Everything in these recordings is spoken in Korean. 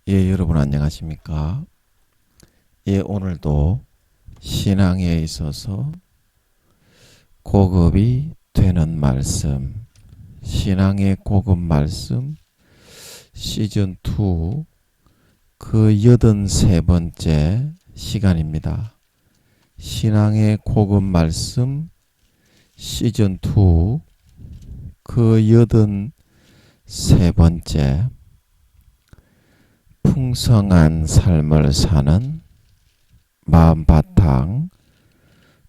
예, 여러분 안녕하십니까? 예, 오늘도 신앙에 있어서 고급이 되는 말씀, 신앙의 고급 말씀 시즌2 그 83번째 시간입니다. 신앙의 고급 말씀 시즌2 그 83번째 풍성한 삶을 사는 마음바탕,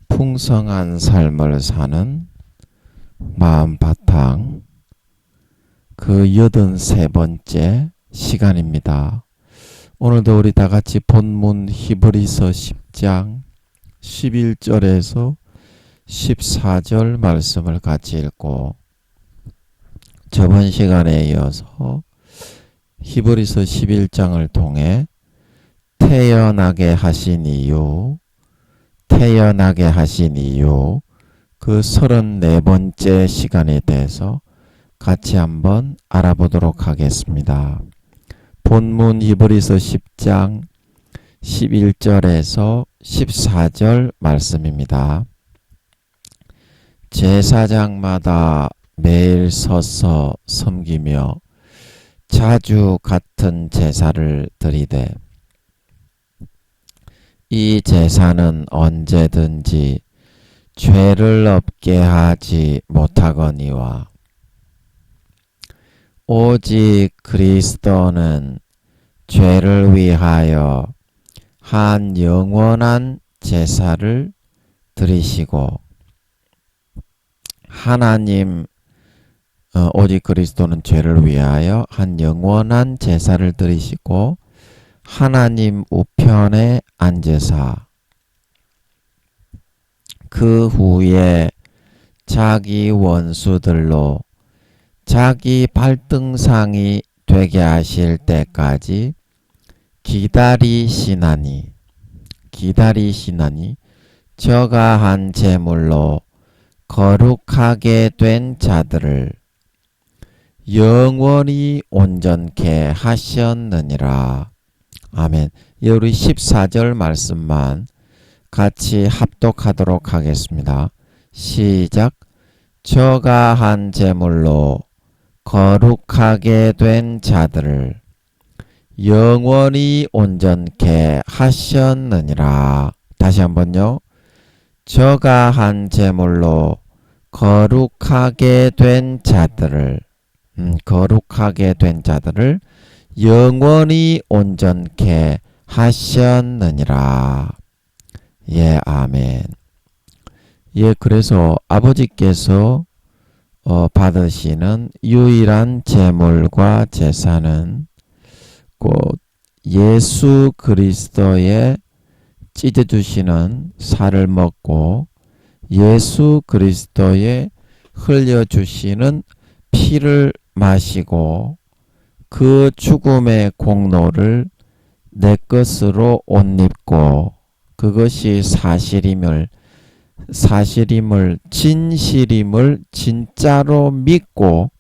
풍성한 삶을 사는 마음바탕 그 83번째 시간입니다. 오늘도 우리 다같이 본문 히브리서 10장 11절에서 14절 말씀을 같이 읽고 저번 시간에 이어서 히브리서 11장을 통해 태어나게 하신 이유 그 34번째 시간에 대해서 같이 한번 알아보도록 하겠습니다. 본문 히브리서 10장 11절에서 14절 말씀입니다. 제사장마다 매일 서서 섬기며 자주 같은 제사를 드리되 이 제사는 언제든지 죄를 없게 하지 못하거니와 오직 그리스도는 죄를 위하여 한 영원한 제사를 드리시고 오직 그리스도는 죄를 위하여 한 영원한 제사를 드리시고 하나님 우편에 앉으사 그 후에 자기 원수들로 자기 발등상이 되게 하실 때까지 기다리시나니 저가한 제물로 거룩하게 된 자들을 영원히 온전케 하셨느니라. 아멘. 우리 14절 말씀만 같이 합독하도록 하겠습니다. 시작. 저가한 제물로 거룩하게 된 자들을 영원히 온전케 하셨느니라. 다시 한번요. 저가한 제물로 거룩하게 된 자들을 영원히 온전케 하셨느니라. 예, 아멘. 예, 그래서 아버지께서 받으시는 유일한 제물과 제사는 곧 예수 그리스도의 찢어주시는 살을 먹고 예수 그리스도의 흘려주시는 피를 마시고 그 죽음의 공로를 내 것으로 옷 입고 그것이 사실임을 진실임을 진짜로 믿고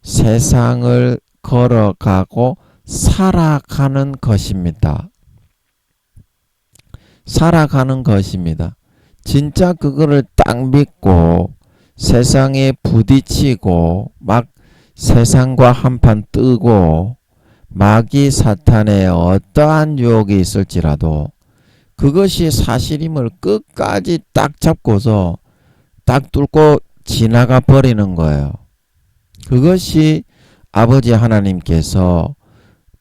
세상을 걸어가고 살아가는 것입니다. 진짜 그거를 딱 믿고 세상에 부딪히고 막 세상과 한판 뜨고 마귀 사탄의 어떠한 유혹이 있을지라도 그것이 사실임을 끝까지 딱 잡고서 딱 뚫고 지나가 버리는 거예요. 그것이 아버지 하나님께서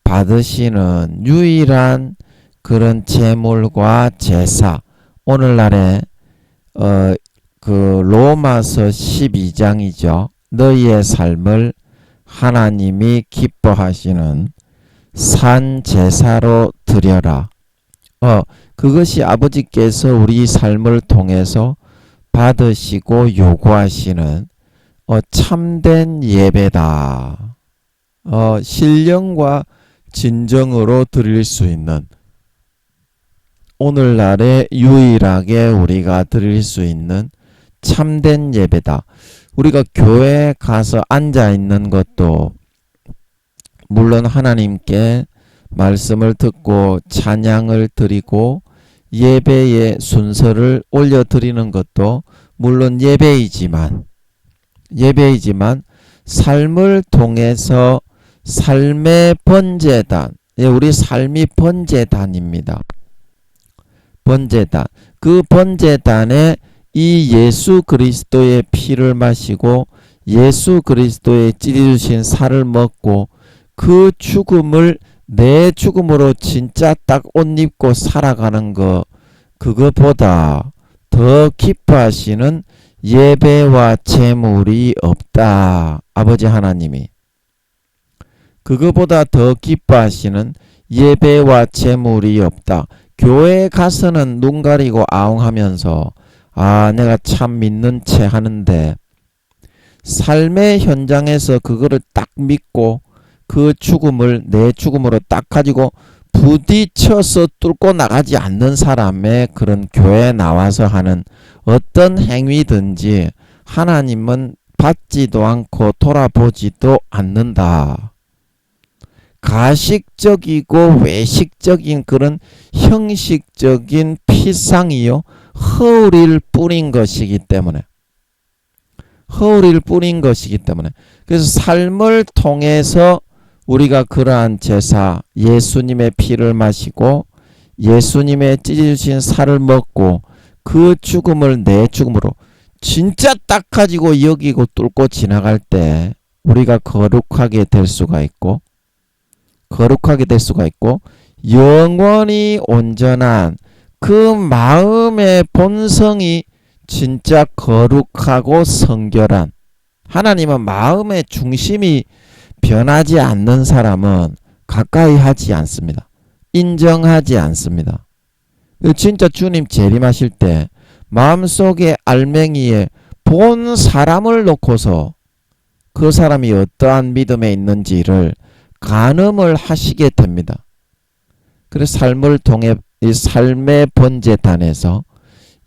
받으시는 유일한 그런 제물과 제사. 오늘날에 그 로마서 12장이죠. 너희의 삶을 하나님이 기뻐하시는 산 제사로 드려라. 그것이 아버지께서 우리 삶을 통해서 받으시고 요구하시는 참된 예배다. 신령과 진정으로 드릴 수 있는 오늘날에 유일하게 우리가 드릴 수 있는 참된 예배다. 우리가 교회에 가서 앉아 있는 것도 물론 하나님께 말씀을 듣고 찬양을 드리고 예배의 순서를 올려드리는 것도 물론 예배이지만 삶을 통해서 삶의 번제단, 우리 삶이 번제단입니다. 번제단. 그 번제단에 이 예수 그리스도의 피를 마시고 예수 그리스도의 찢어주신 살을 먹고 그 죽음을 내 죽음으로 진짜 딱 옷 입고 살아가는 거, 그것보다 더 기뻐하시는 예배와 제물이 없다. 아버지 하나님이 그거보다 더 기뻐하시는 예배와 제물이 없다. 교회에 가서는 눈 가리고 아웅하면서 내가 참 믿는 체 하는데 삶의 현장에서 그거를 딱 믿고 그 죽음을 내 죽음으로 딱 가지고 부딪혀서 뚫고 나가지 않는 사람의 그런 교회에 나와서 하는 어떤 행위든지 하나님은 받지도 않고 돌아보지도 않는다. 가식적이고 외식적인 그런 형식적인 피상이요, 허울일 뿐인 것이기 때문에 그래서 삶을 통해서 우리가 그러한 제사, 예수님의 피를 마시고 예수님의 찢어주신 살을 먹고 그 죽음을 내 죽음으로 진짜 딱 가지고 여기고 뚫고 지나갈 때 우리가 거룩하게 될 수가 있고 영원히 온전한 그 마음의 본성이 진짜 거룩하고 성결한, 하나님은 마음의 중심이 변하지 않는 사람은 가까이 하지 않습니다. 인정하지 않습니다. 진짜 주님 재림하실 때 마음속의 알맹이에 본 사람을 놓고서 그 사람이 어떠한 믿음에 있는지를 간음을 하시게 됩니다. 그래서 삶을 통해 이 삶의 번제단에서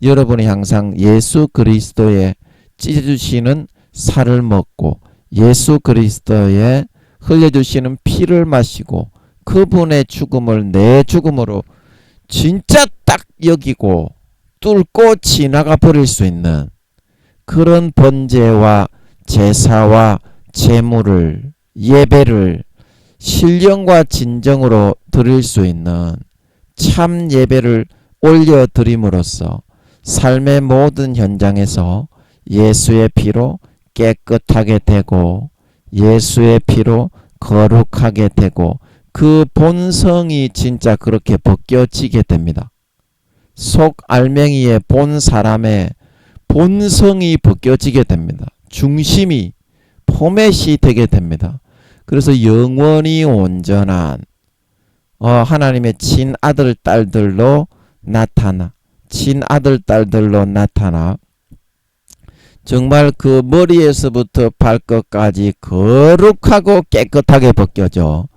여러분이 항상 예수 그리스도의 찢어주시는 살을 먹고 예수 그리스도의 흘려주시는 피를 마시고 그분의 죽음을 내 죽음으로 진짜 딱 여기고 뚫고 지나가 버릴 수 있는 그런 번제와 제사와 제물을, 예배를 신령과 진정으로 드릴 수 있는 참 예배를 올려드림으로써 삶의 모든 현장에서 예수의 피로 깨끗하게 되고 예수의 피로 거룩하게 되고 그 본성이 진짜 그렇게 벗겨지게 됩니다. 속 알맹이에 본 사람의 본성이 벗겨지게 됩니다. 중심이 포맷이 되게 됩니다. 그래서 영원히 온전한 하나님의 친아들 딸들로 나타나 정말 그 머리에서부터 발끝까지 거룩하고 깨끗하게 벗겨져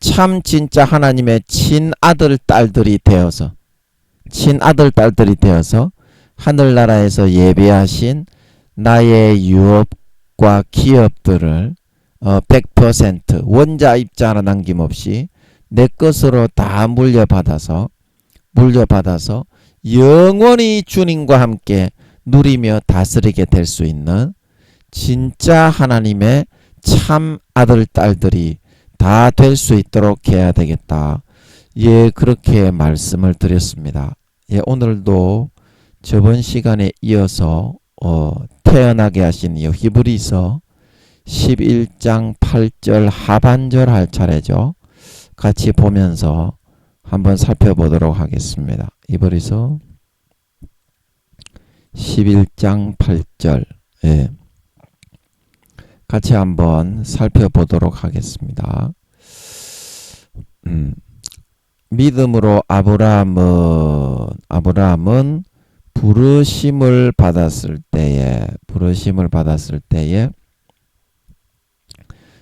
참 진짜 하나님의 친아들 딸들이 되어서 하늘나라에서 예배하신 나의 유업과 기업들을 100% 원자 입자 하나 남김없이 내 것으로 다 물려받아서 영원히 주님과 함께 누리며 다스리게 될 수 있는 진짜 하나님의 참 아들 딸들이 다 될 수 있도록 해야 되겠다. 그렇게 말씀을 드렸습니다. 오늘도 저번 시간에 이어서 태어나게 하신 히브리서 11장 8절 하반절 할 차례죠. 같이 보면서 한번 살펴보도록 하겠습니다. 히브리서 11장 8절 같이 한번 살펴보도록 하겠습니다. 믿음으로 아브라함은 부르심을 받았을 때에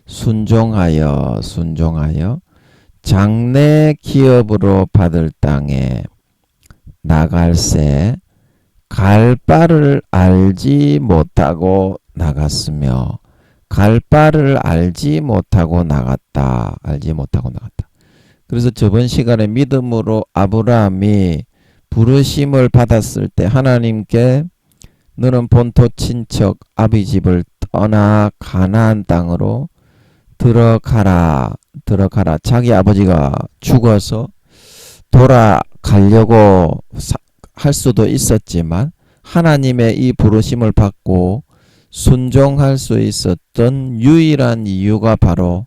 순종하여 장래 기업으로 받을 땅에 나갈새 갈 바를 알지 못하고 나갔으며 갈 바를 알지 못하고 나갔다. 알지 못하고 나갔다. 그래서 저번 시간에 믿음으로 아브라함이 부르심을 받았을 때 하나님께 너는 본토 친척 아비 집을 떠나 가나안 땅으로 들어가라. 자기 아버지가 죽어서 돌아가려고 할 수도 있었지만 하나님의 이 부르심을 받고 순종할 수 있었던 유일한 이유가 바로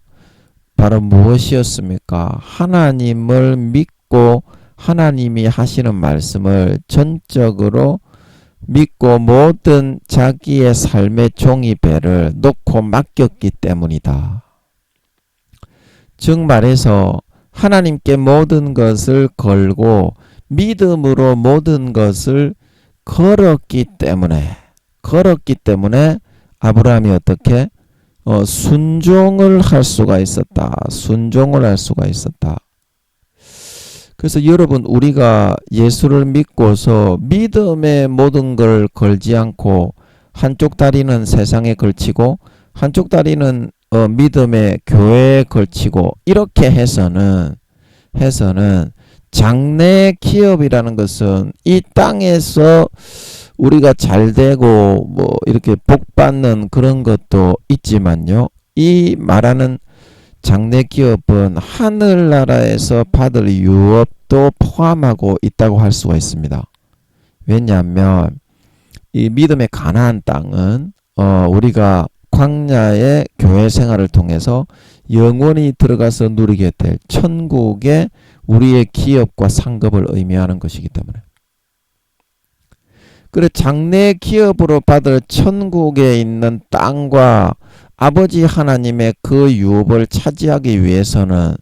무엇이었습니까? 하나님을 믿고 하나님이 하시는 말씀을 전적으로 믿고 모든 자기의 삶의 종이배를 놓고 맡겼기 때문이다. 즉 말해서 하나님께 모든 것을 걸고 믿음으로 모든 것을 걸었기 때문에 아브라함이 어떻게 순종을 할 수가 있었다. 그래서 여러분, 우리가 예수를 믿고서 믿음의 모든 걸 걸지 않고 한쪽 다리는 세상에 걸치고 한쪽 다리는 믿음의 교회에 걸치고 이렇게 해서는 장래 기업이라는 것은 이 땅에서 우리가 잘 되고 뭐 이렇게 복 받는 그런 것도 있지만요. 이 말하는 장래 기업은 하늘나라에서 받을 유업도 포함하고 있다고 할 수가 있습니다. 왜냐하면 이 믿음의 가나안 땅은 우리가 광야의 교회 생활을 통해서 영원히 들어가서 누리게 될 천국의 우리의 기업과 상급을 의미하는 것이기 때문에, 그래 장래 기업으로 받을 천국에 있는 땅과 아버지 하나님의 그 유업을 차지하기 위해서는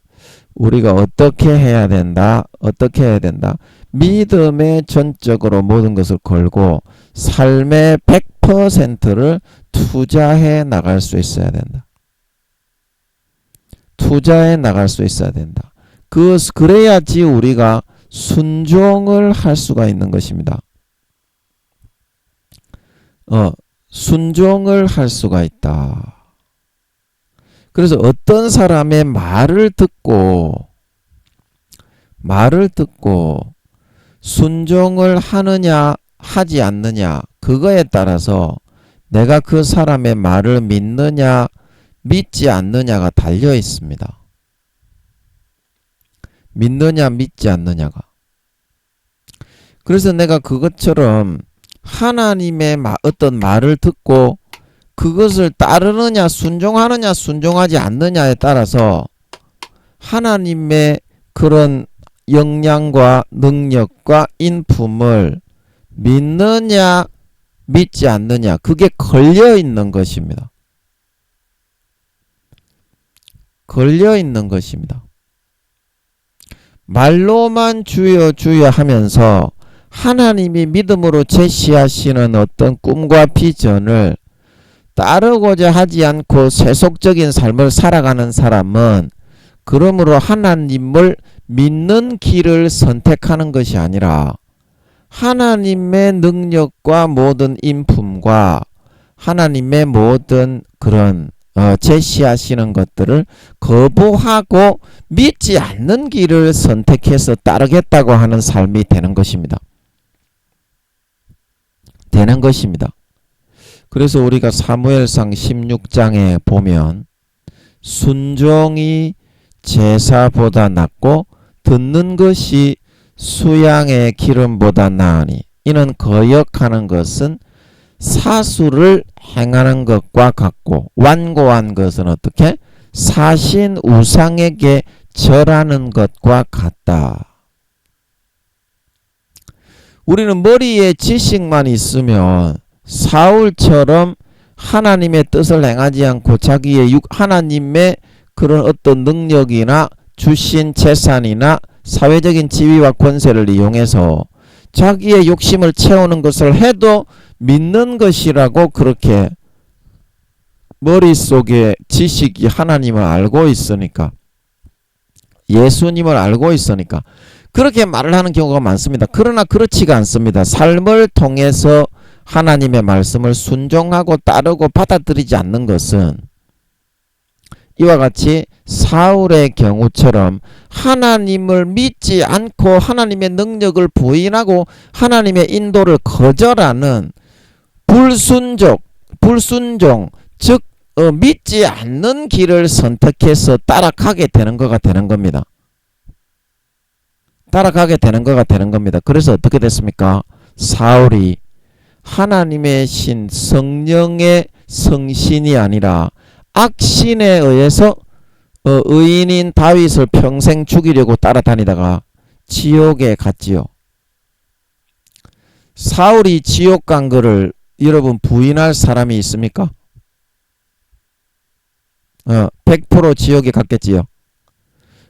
우리가 어떻게 해야 된다? 믿음에 전적으로 모든 것을 걸고 삶의 100%를 투자해 나갈 수 있어야 된다. 그래야지 우리가 순종을 할 수가 있는 것입니다. 순종을 할 수가 있다. 그래서 어떤 사람의 말을 듣고 순종을 하느냐 하지 않느냐, 그거에 따라서 내가 그 사람의 말을 믿느냐 믿지 않느냐가 달려 있습니다. 믿느냐 믿지 않느냐가. 그래서 내가 그것처럼 하나님의 어떤 말을 듣고 그것을 따르느냐 순종하느냐 순종하지 않느냐에 따라서 하나님의 그런 역량과 능력과 인품을 믿느냐 믿지 않느냐, 그게 걸려 있는 것입니다. 말로만 주여 주여 하면서 하나님이 믿음으로 제시하시는 어떤 꿈과 비전을 따르고자 하지 않고 세속적인 삶을 살아가는 사람은 그러므로 하나님을 믿는 길을 선택하는 것이 아니라 하나님의 능력과 모든 인품과 하나님의 모든 그런 제시하시는 것들을 거부하고 믿지 않는 길을 선택해서 따르겠다고 하는 삶이 되는 것입니다. 그래서 우리가 사무엘상 16장에 보면 순종이 제사보다 낫고 듣는 것이 수양의 기름보다 나으니 이는 거역하는 것은 사수를 행하는 것과 같고 완고한 것은 어떻게? 사신 우상에게 절하는 것과 같다. 우리는 머리에 지식만 있으면 사울처럼 하나님의 뜻을 행하지 않고 자기의 하나님의 그런 어떤 능력이나 주신 재산이나 사회적인 지위와 권세를 이용해서 자기의 욕심을 채우는 것을 해도 믿는 것이라고 그렇게 머릿속에 지식이 하나님을 알고 있으니까, 예수님을 알고 있으니까 그렇게 말을 하는 경우가 많습니다. 그러나 그렇지가 않습니다. 삶을 통해서 하나님의 말씀을 순종하고 따르고 받아들이지 않는 것은 이와 같이 사울의 경우처럼 하나님을 믿지 않고 하나님의 능력을 부인하고 하나님의 인도를 거절하는 불순종, 즉 믿지 않는 길을 선택해서 따라가게 되는 거가 되는 겁니다. 따라가게 되는 거가 되는 겁니다. 그래서 어떻게 됐습니까? 사울이 하나님의 신 성령의 성신이 아니라 악신에 의해서 의인인 다윗을 평생 죽이려고 따라다니다가 지옥에 갔지요. 사울이 지옥 간 거를 여러분 부인할 사람이 있습니까? 100% 지옥에 갔겠지요.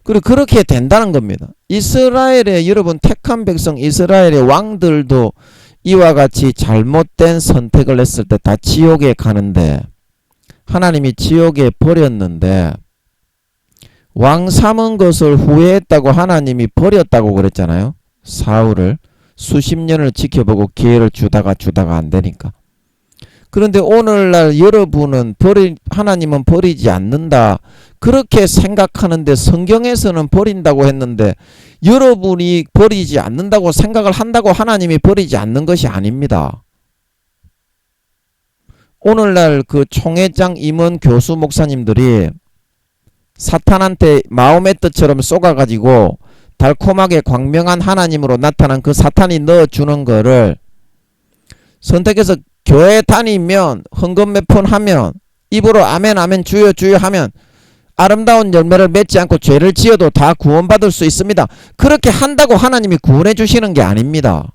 그리고 그렇게 된다는 겁니다. 이스라엘의 여러분 택한 백성 이스라엘의 왕들도 이와 같이 잘못된 선택을 했을 때 다 지옥에 가는데 하나님이 지옥에 버렸는데 왕 삼은 것을 후회했다고 하나님이 버렸다고 그랬잖아요. 사울을 수십 년을 지켜보고 기회를 주다가 안 되니까. 그런데 오늘날 여러분은 하나님은 버리지 않는다 그렇게 생각하는데 성경에서는 버린다고 했는데 여러분이 버리지 않는다고 생각을 한다고 하나님이 버리지 않는 것이 아닙니다. 오늘날 그 총회장 임원 교수 목사님들이 사탄한테 마음의 뜻처럼 쏘가가지고 달콤하게 광명한 하나님으로 나타난 그 사탄이 넣어주는 거를 선택해서 교회 다니면 헌금 몇 푼 하면 입으로 아멘 아멘 주여 주여 하면 아름다운 열매를 맺지 않고 죄를 지어도 다 구원받을 수 있습니다. 그렇게 한다고 하나님이 구원해 주시는 게 아닙니다.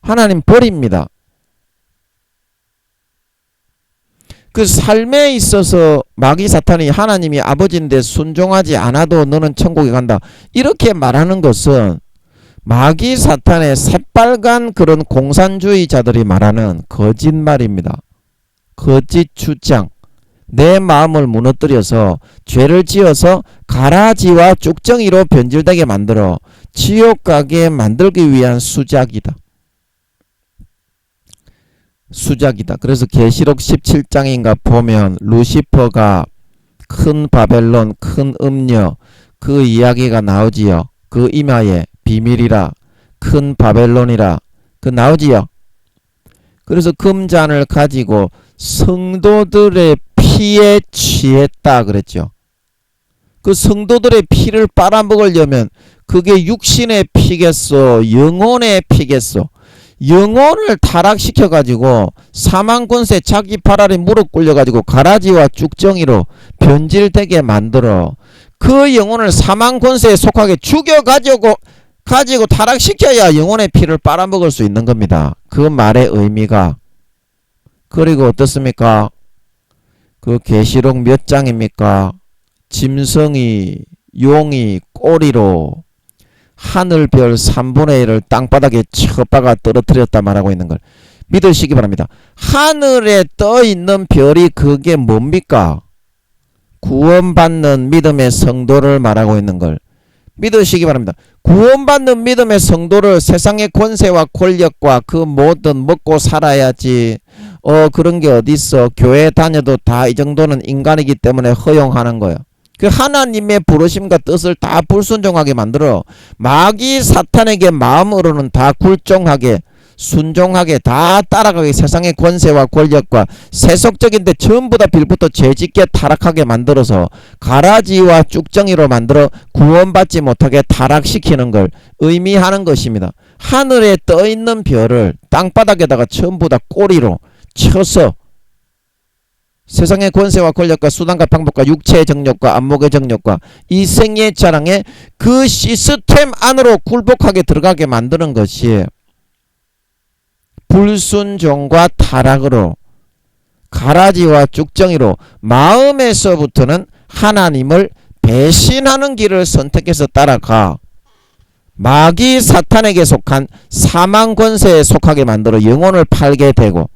하나님 버립니다. 그 삶에 있어서 마귀 사탄이 하나님이 아버지인데 순종하지 않아도 너는 천국에 간다 이렇게 말하는 것은 마귀 사탄의 새빨간 그런 공산주의자들이 말하는 거짓말입니다. 거짓 주장. 내 마음을 무너뜨려서 죄를 지어서 가라지와 쭉정이로 변질되게 만들어 지옥 가게 만들기 위한 수작이다. 그래서 계시록 17장인가 보면 루시퍼가 큰 바벨론, 큰 음녀 그 이야기가 나오지요. 그 이마에 비밀이라 큰 바벨론이라 그 나오지요. 그래서 금잔을 가지고 성도들의 피에 취했다 그랬죠. 그 성도들의 피를 빨아먹으려면 그게 육신의 피겠소 영혼의 피겠소. 영혼을 타락시켜 가지고 사망권세 자기 발 아래 무릎 꿇려 가지고 가라지와 쭉정이로 변질되게 만들어 그 영혼을 사망권세에 속하게 죽여 가지고 타락시켜야 영혼의 피를 빨아먹을 수 있는 겁니다. 그 말의 의미가. 그리고 어떻습니까? 그 계시록 몇 장입니까? 짐승이 용이 꼬리로 하늘별 3분의 1을 땅바닥에 쳐박아 떨어뜨렸다 말하고 있는 걸 믿으시기 바랍니다. 하늘에 떠있는 별이 그게 뭡니까? 구원받는 믿음의 성도를 말하고 있는 걸 믿으시기 바랍니다. 구원받는 믿음의 성도를 세상의 권세와 권력과 그 뭐든 먹고 살아야지 그런 게 어딨어. 교회 다녀도 다 이 정도는 인간이기 때문에 허용하는 거예요. 그 하나님의 부르심과 뜻을 다 불순종하게 만들어 마귀 사탄에게 마음으로는 다 굴종하게 순종하게 다 따라가게 세상의 권세와 권력과 세속적인데 전부 다 빌부터 죄짓게 타락하게 만들어서 가라지와 쭉정이로 만들어 구원받지 못하게 타락시키는 걸 의미하는 것입니다. 하늘에 떠있는 별을 땅바닥에다가 전부 다 꼬리로 쳐서 세상의 권세와 권력과 수단과 방법과 육체의 정욕과 안목의 정욕과 이생의 자랑에 그 시스템 안으로 굴복하게 들어가게 만드는 것이 불순종과 타락으로 가라지와 쭉정이로 마음에서부터는 하나님을 배신하는 길을 선택해서 따라가 마귀 사탄에게 속한 사망 권세에 속하게 만들어 영혼을 팔게 되고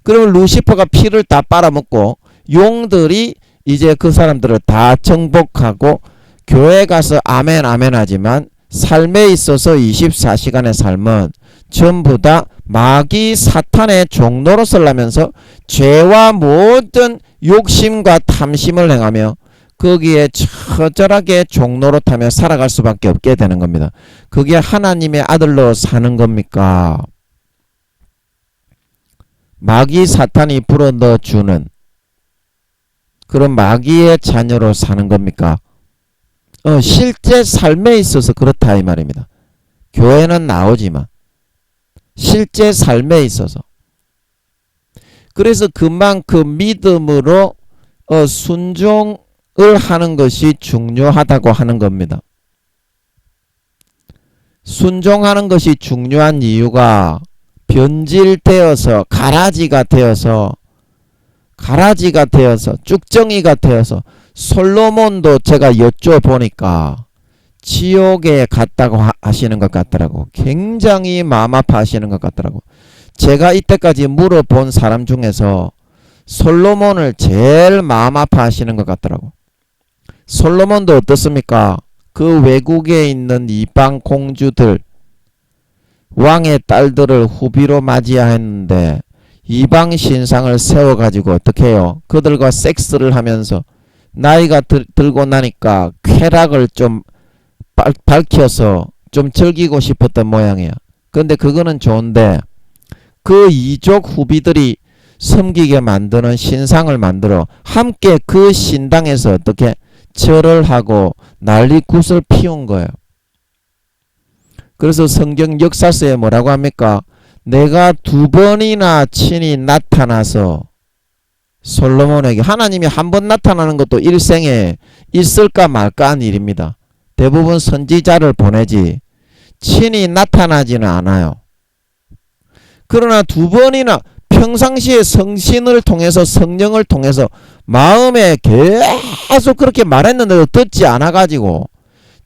그러면 루시퍼가 피를 다 빨아먹고 용들이 이제 그 사람들을 다 정복하고 교회 가서 아멘 아멘 하지만 삶에 있어서 24시간의 삶은 전부 다 마귀 사탄의 종로로 설라면서 죄와 모든 욕심과 탐심을 행하며 거기에 처절하게 종노릇하며 살아갈 수밖에 없게 되는 겁니다. 그게 하나님의 아들로 사는 겁니까? 마귀 사탄이 불어넣어주는 그런 마귀의 자녀로 사는 겁니까? 실제 삶에 있어서 그렇다 이 말입니다. 교회는 나오지만 실제 삶에 있어서. 그래서 그만큼 믿음으로 순종을 하는 것이 중요하다고 하는 겁니다. 순종하는 것이 중요한 이유가 변질되어서 가라지가 되어서 쭉정이가 되어서 솔로몬도 제가 여쭤보니까 지옥에 갔다고 하시는 것 같더라고. 굉장히 마음 아파하시는 것 같더라고. 제가 이때까지 물어본 사람 중에서 솔로몬을 제일 마음 아파하시는 것 같더라고. 솔로몬도 어떻습니까? 그 외국에 있는 이방 공주들, 왕의 딸들을 후비로 맞이했는데 이방 신상을 세워가지고 어떻게 해요? 그들과 섹스를 하면서 나이가 들고 나니까 쾌락을 좀 밝혀서 좀 즐기고 싶었던 모양이야. 근데 그거는 좋은데 그 이족 후비들이 섬기게 만드는 신상을 만들어 함께 그 신당에서 어떻게 절을 하고 난리굿을 피운 거예요. 그래서 성경 역사서에 뭐라고 합니까? 내가 2번이나 친히 나타나서 솔로몬에게, 하나님이 한 번 나타나는 것도 일생에 있을까 말까 한 일입니다. 대부분 선지자를 보내지 친히 나타나지는 않아요. 그러나 2번이나 평상시에 성신을 통해서 성령을 통해서 마음에 계속 그렇게 말했는데도 듣지 않아가지고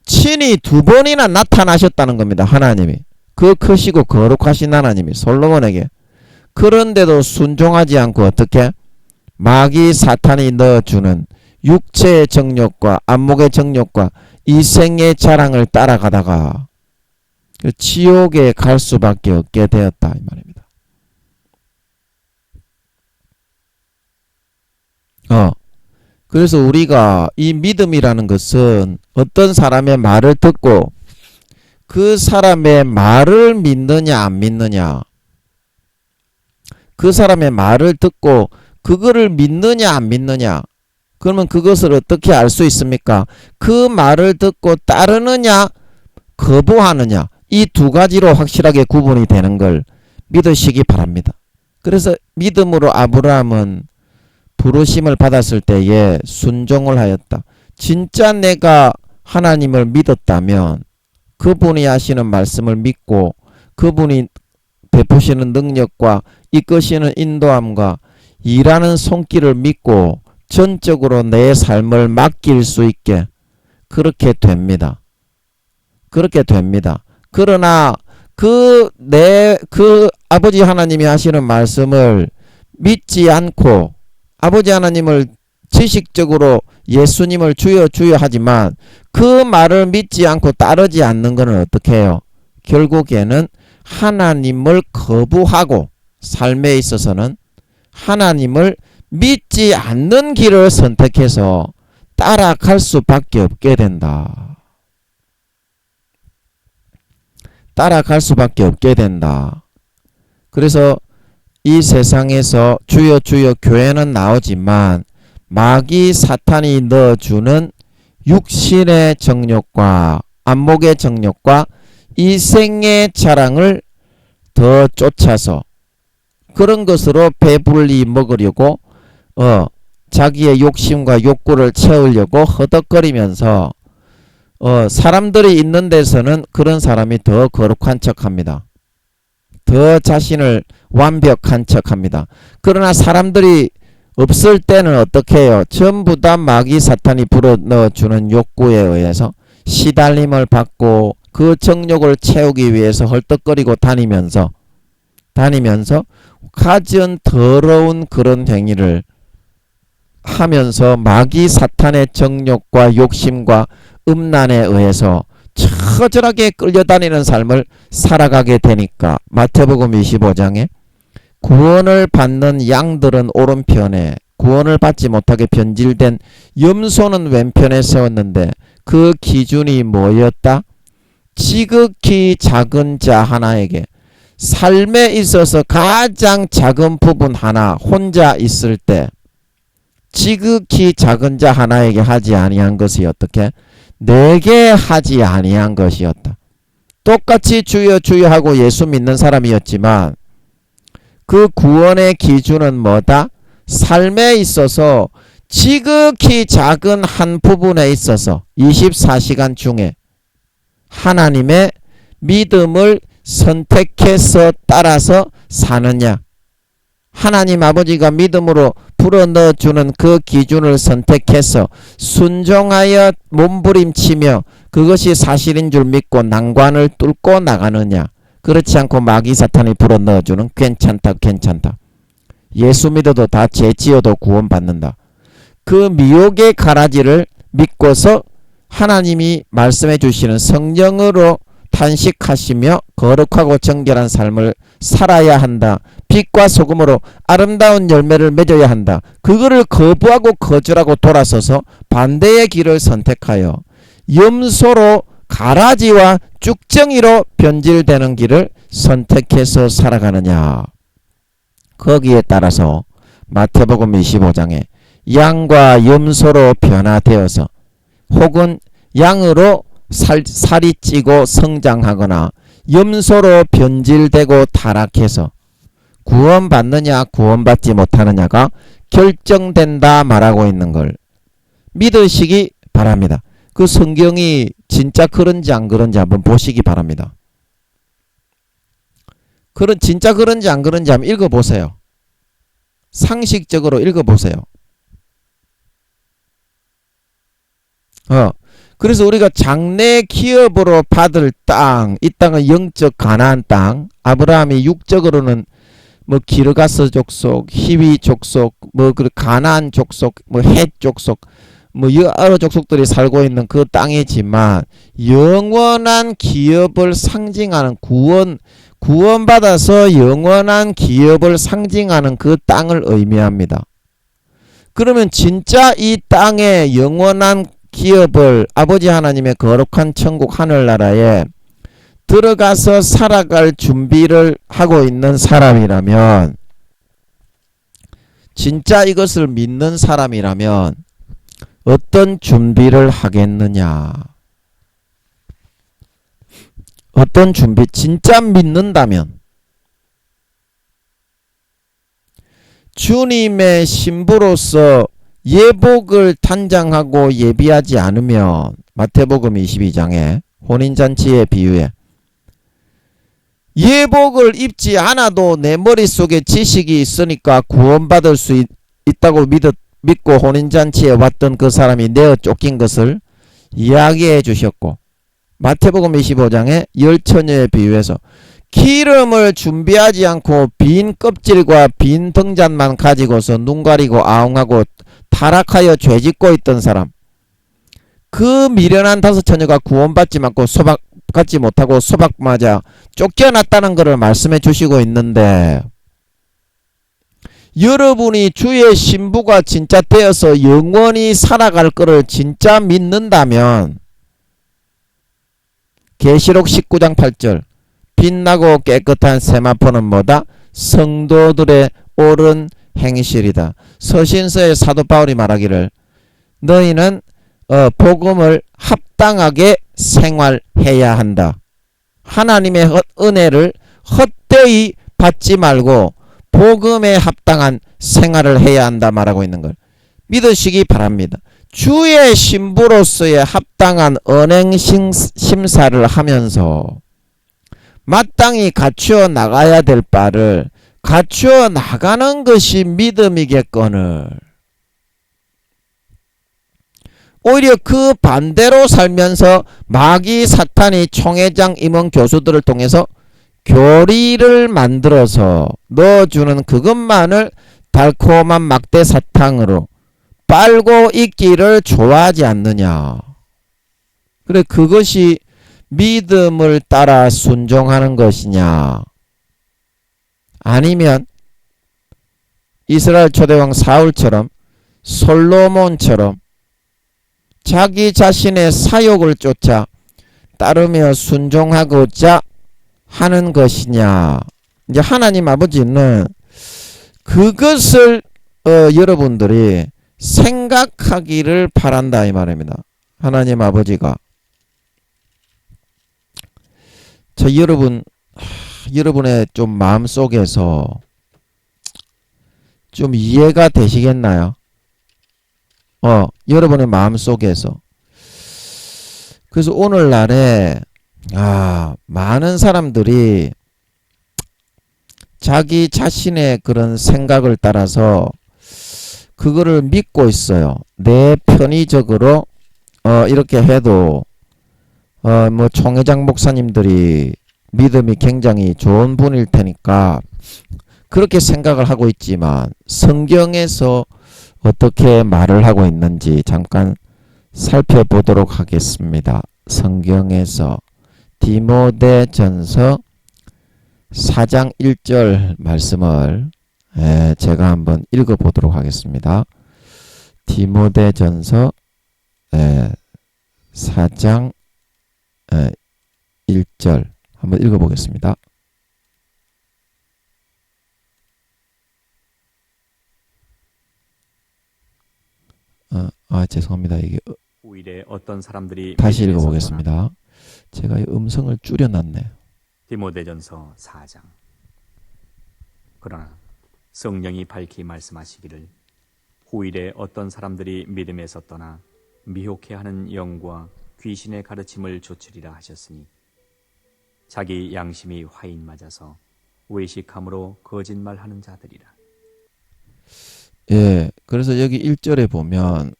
친히 2번이나 나타나셨다는 겁니다. 하나님이. 그 크시고 거룩하신 하나님이 솔로몬에게. 그런데도 순종하지 않고 어떻게? 마귀 사탄이 넣어주는 육체의 정욕과 안목의 정욕과 이생의 자랑을 따라가다가 지옥에 갈 수밖에 없게 되었다 이 말입니다. 그래서 우리가 이 믿음이라는 것은 어떤 사람의 말을 듣고 그 사람의 말을 믿느냐 안 믿느냐, 그 사람의 말을 듣고 그거를 믿느냐 안 믿느냐, 그러면 그것을 어떻게 알 수 있습니까? 그 말을 듣고 따르느냐 거부하느냐, 이 2가지로 확실하게 구분이 되는 걸 믿으시기 바랍니다. 그래서 믿음으로 아브라함은 부르심을 받았을 때에 순종을 하였다. 진짜 내가 하나님을 믿었다면 그분이 하시는 말씀을 믿고 그분이 베푸시는 능력과 이끄시는 인도함과 일하는 손길을 믿고 전적으로 내 삶을 맡길 수 있게 그렇게 됩니다. 그렇게 됩니다. 그러나 그 아버지 하나님이 하시는 말씀을 믿지 않고 아버지 하나님을 지식적으로 예수님을 주여 주여 하지만 그 말을 믿지 않고 따르지 않는 것은 어떻게 해요? 결국에는 하나님을 거부하고 삶에 있어서는 하나님을 믿지 않는 길을 선택해서 따라갈 수밖에 없게 된다. 따라갈 수밖에 없게 된다. 그래서 이 세상에서 주여 주여 교회는 나오지만 마귀 사탄이 넣어주는 육신의 정욕과 안목의 정욕과 이생의 자랑을 더 쫓아서 그런 것으로 배불리 먹으려고 자기의 욕심과 욕구를 채우려고 허덕거리면서 사람들이 있는 데서는 그런 사람이 더 거룩한 척합니다. 더 자신을 완벽한 척합니다. 그러나 사람들이 없을 때는 어떻게 해요? 전부 다 마귀 사탄이 불어넣어주는 욕구에 의해서 시달림을 받고 그 정욕을 채우기 위해서 헐떡거리고 다니면서 가진 더러운 그런 행위를 하면서 마귀 사탄의 정욕과 욕심과 음란에 의해서 처절하게 끌려다니는 삶을 살아가게 되니까 마태복음 25장에 구원을 받는 양들은 오른편에 구원을 받지 못하게 변질된 염소는 왼편에 세웠는데 그 기준이 뭐였다? 지극히 작은 자 하나에게 삶에 있어서 가장 작은 부분 하나 혼자 있을 때 지극히 작은 자 하나에게 하지 아니한 것이 어떻게? 내게 하지 아니한 것이었다. 똑같이 주여 주여 하고 예수 믿는 사람이었지만 그 구원의 기준은 뭐다? 삶에 있어서 지극히 작은 한 부분에 있어서 24시간 중에 하나님의 믿음을 선택해서 따라서 사느냐, 하나님 아버지가 믿음으로 불어넣어주는 그 기준을 선택해서 순종하여 몸부림치며 그것이 사실인 줄 믿고 난관을 뚫고 나가느냐, 그렇지 않고 마귀 사탄이 불어넣어주는 괜찮다 괜찮다, 예수 믿어도 다 죄지어도 구원받는다, 그 미혹의 가라지를 믿고서 하나님이 말씀해 주시는 성령으로 탄식하시며 거룩하고 정결한 삶을 살아야 한다, 빛과 소금으로 아름다운 열매를 맺어야 한다, 그거를 거부하고 거절하고 돌아서서 반대의 길을 선택하여 염소로 가라지와 쭉정이로 변질되는 길을 선택해서 살아가느냐, 거기에 따라서 마태복음 25장에 양과 염소로 변화되어서 혹은 양으로 살이 찌고 성장하거나 염소로 변질되고 타락해서 구원받느냐 구원받지 못하느냐가 결정된다 말하고 있는 걸 믿으시기 바랍니다. 그 성경이 진짜 그런지 안 그런지 한번 보시기 바랍니다. 진짜 그런지 안 그런지 한번 읽어보세요. 상식적으로 읽어보세요. 그래서 우리가 장래 기업으로 받을 땅, 이 땅은 영적 가나안 땅, 아브라함이 육적으로는 뭐 기르가스 족속, 히위 족속, 뭐 그 가나안 족속, 뭐 헷 족속, 뭐 여러 족속들이 살고 있는 그 땅이지만 영원한 기업을 상징하는 구원받아서 영원한 기업을 상징하는 그 땅을 의미합니다. 그러면 진짜 이 땅에 영원한 기업을 아버지 하나님의 거룩한 천국 하늘나라에 들어가서 살아갈 준비를 하고 있는 사람이라면, 진짜 이것을 믿는 사람이라면 어떤 준비를 하겠느냐, 어떤 준비, 진짜 믿는다면 주님의 신부로서 예복을 단장하고 예비하지 않으면, 마태복음 22장에 혼인잔치의 비유에 예복을 입지 않아도 내 머릿속에 지식이 있으니까 구원받을 수 있다고 믿고 혼인잔치에 왔던 그 사람이 내어 쫓긴 것을 이야기해 주셨고, 마태복음 25장에 열처녀의 비유에서 기름을 준비하지 않고 빈 껍질과 빈 등잔만 가지고서 눈 가리고 아웅하고 타락하여 죄짓고 있던 사람, 그 미련한 다섯 처녀가 구원받지 못하고 소박 맞아 쫓겨났다는 것을 말씀해 주시고 있는데, 여러분이 주의 신부가 진짜 되어서 영원히 살아갈 것을 진짜 믿는다면 계시록 19장 8절 빛나고 깨끗한 세마포는 뭐다? 성도들의 옳은 행실이다. 서신서의 사도 바울이 말하기를 너희는 복음을 합당하게 생활해야 한다. 하나님의 은혜를 헛되이 받지 말고 복음에 합당한 생활을 해야 한다 말하고 있는 걸 믿으시기 바랍니다. 주의 신부로서의 합당한 언행 심사를 하면서 마땅히 갖추어 나가야 될 바를 갖추어 나가는 것이 믿음이겠거늘, 오히려 그 반대로 살면서 마귀 사탄이 총회장 임원 교수들을 통해서 교리를 만들어서 넣어주는 그것만을 달콤한 막대 사탕으로 빨고 있기를 좋아하지 않느냐. 그래, 그것이 믿음을 따라 순종하는 것이냐, 아니면 이스라엘 초대왕 사울처럼, 솔로몬처럼 자기 자신의 사욕을 쫓아 따르며 순종하고자 하는 것이냐. 이제 하나님 아버지는 그것을 여러분들이 생각하기를 바란다 이 말입니다. 하나님 아버지가 여러분의 좀 마음속에서 좀 이해가 되시겠나요? 여러분의 마음속에서. 그래서 오늘날에 많은 사람들이 자기 자신의 그런 생각을 따라서 그거를 믿고 있어요. 내 편의적으로 이렇게 해도 뭐 총회장 목사님들이 믿음이 굉장히 좋은 분일 테니까 그렇게 생각을 하고 있지만 성경에서 어떻게 말을 하고 있는지 잠깐 살펴보도록 하겠습니다. 성경에서 디모데전서 4장 1절 말씀을 제가 한번 읽어보도록 하겠습니다. 디모데전서 4장 1절 한번 읽어보겠습니다. 죄송합니다. 이게 후일에 어떤 사람들이 다시 읽어보겠습니다. 제가 이 음성을 줄여놨네요. 디모데전서 4장. 그러나 성령이 밝히 말씀하시기를 후일에 어떤 사람들이 믿음에서 떠나 미혹해하는 영과 귀신의 가르침을 좇으리라 하셨으니 자기 양심이 화인 맞아서 외식함으로 거짓말하는 자들이라. 그래서 여기 1절에 보면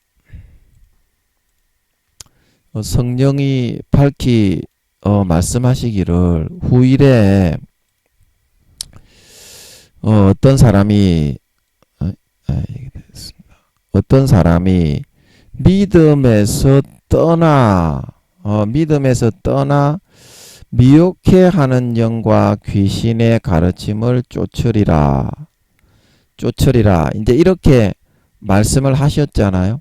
성령이 밝히 말씀하시기를 후일에 어떤 사람이 믿음에서 떠나 미혹해 하는 영과 귀신의 가르침을 쫓으리라. 이제 이렇게 말씀을 하셨잖아요.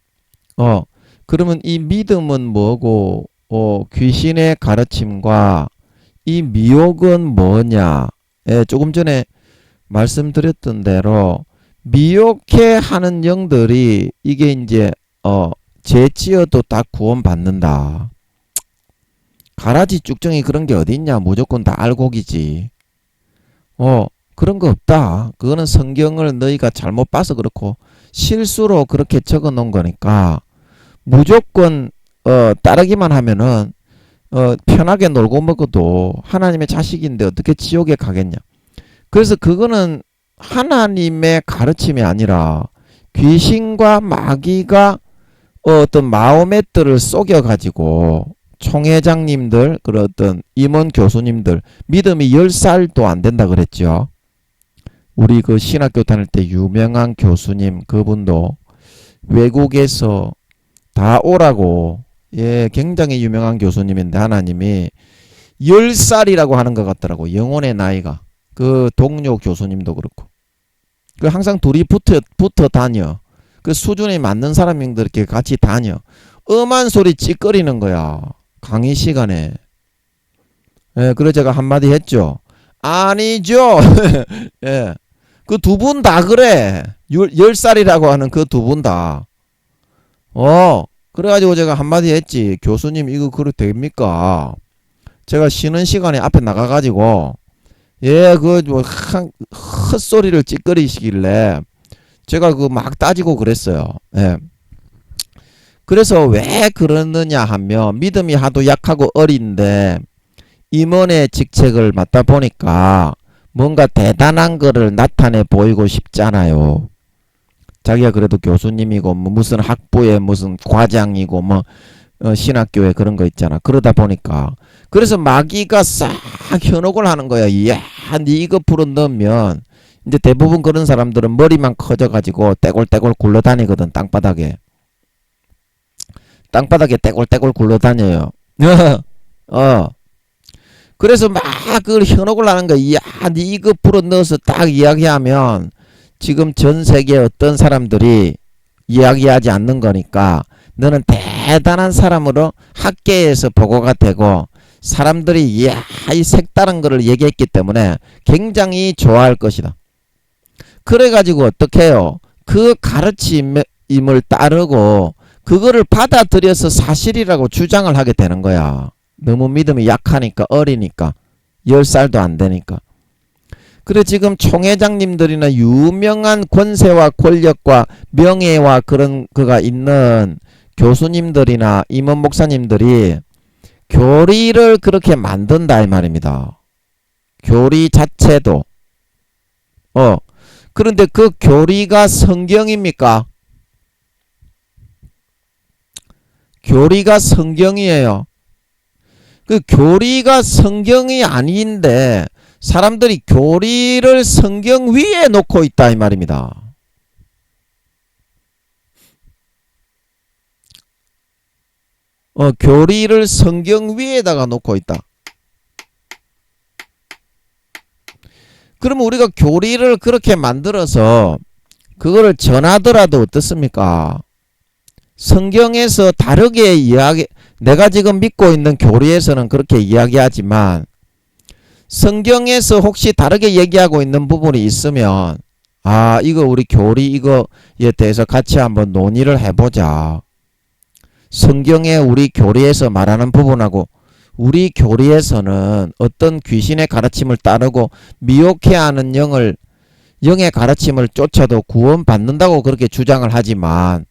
그러면 이 믿음은 뭐고 귀신의 가르침과 이 미혹은 뭐냐? 조금 전에 말씀드렸던 대로 미혹해 하는 영들이 이게 이제 죄지어도 다 구원받는다. 가라지 쭉정이 그런 게 어딨냐? 무조건 다 알곡이지. 그런 거 없다. 그거는 성경을 너희가 잘못 봐서 그렇고 실수로 그렇게 적어 놓은 거니까 무조건 따르기만 하면은 편하게 놀고 먹어도 하나님의 자식인데 어떻게 지옥에 가겠냐. 그래서 그거는 하나님의 가르침이 아니라 귀신과 마귀가 어떤 마음의 뜰을 속여가지고 총회장님들, 그런 어떤 임원 교수님들, 믿음이 10살도 안 된다 그랬죠. 우리 그 신학교 다닐 때 유명한 교수님, 그분도 외국에서 다 오라고, 굉장히 유명한 교수님인데 하나님이 10살이라고 하는 것 같더라고. 영혼의 나이가. 그 동료 교수님도 그렇고. 그 항상 둘이 붙어 다녀. 그 수준에 맞는 사람들 이렇게 같이 다녀. 엄한 소리 찌꺼리는 거야. 강의 시간에. 그래서 제가 한마디 했죠. 아니죠. 그 두 분 다 그래. 10살이라고 하는 그 두 분 다. 그래가지고 제가 한마디 했지. 교수님 이거 그래도 됩니까? 제가 쉬는 시간에 앞에 나가가지고 헛소리를 찌꺼리시길래 제가 막 따지고 그랬어요. 그래서 왜 그러느냐 하면 믿음이 하도 약하고 어린데 임원의 직책을 맡다 보니까 뭔가 대단한 거를 나타내 보이고 싶잖아요. 자기가 그래도 교수님이고 무슨 학부에 무슨 과장이고 신학교에 그런 거 있잖아. 그러다 보니까 그래서 마귀가 싹 현혹을 하는 거야. 이야, 니 이거 풀어 넣으면 이제 대부분 그런 사람들은 머리만 커져가지고 떼골떼골 굴러다니거든. 땅바닥에 떼골떼골 굴러다녀요. 그래서 막 그걸 현혹을 하는 거야. 야, 니 이거 불어 넣어서 딱 이야기하면 지금 전 세계 어떤 사람들이 이야기하지 않는 거니까 너는 대단한 사람으로 학계에서 보고가 되고 사람들이 이야, 이 색다른 거를 얘기했기 때문에 굉장히 좋아할 것이다. 그래가지고 어떻게 해요? 그 가르침을 따르고 그거를 받아들여서 사실이라고 주장을 하게 되는 거야. 너무 믿음이 약하니까, 어리니까, 10살도 안 되니까. 그래 지금 총회장님들이나 유명한 권세와 권력과 명예와 그런 그가 있는 교수님들이나 임원 목사님들이 교리를 그렇게 만든다 이 말입니다. 교리 자체도 그런데 그 교리가 성경입니까? 교리가 성경이에요. 그 교리가 성경이 아닌데 사람들이 교리를 성경 위에 놓고 있다 이 말입니다. 교리를 성경 위에다가 놓고 있다. 그러면 우리가 교리를 그렇게 만들어서 그거를 전하더라도 어떻습니까? 성경에서 다르게 내가 지금 믿고 있는 교리에서는 그렇게 이야기하지만 성경에서 혹시 다르게 얘기하고 있는 부분이 있으면 이거 우리 교리 이거에 대해서 같이 한번 논의를 해보자. 성경에 우리 교리에서 말하는 부분하고 우리 교리에서는 어떤 귀신의 가르침을 따르고 미혹해하는 영의 가르침을 쫓아도 구원받는다고 그렇게 주장을 하지만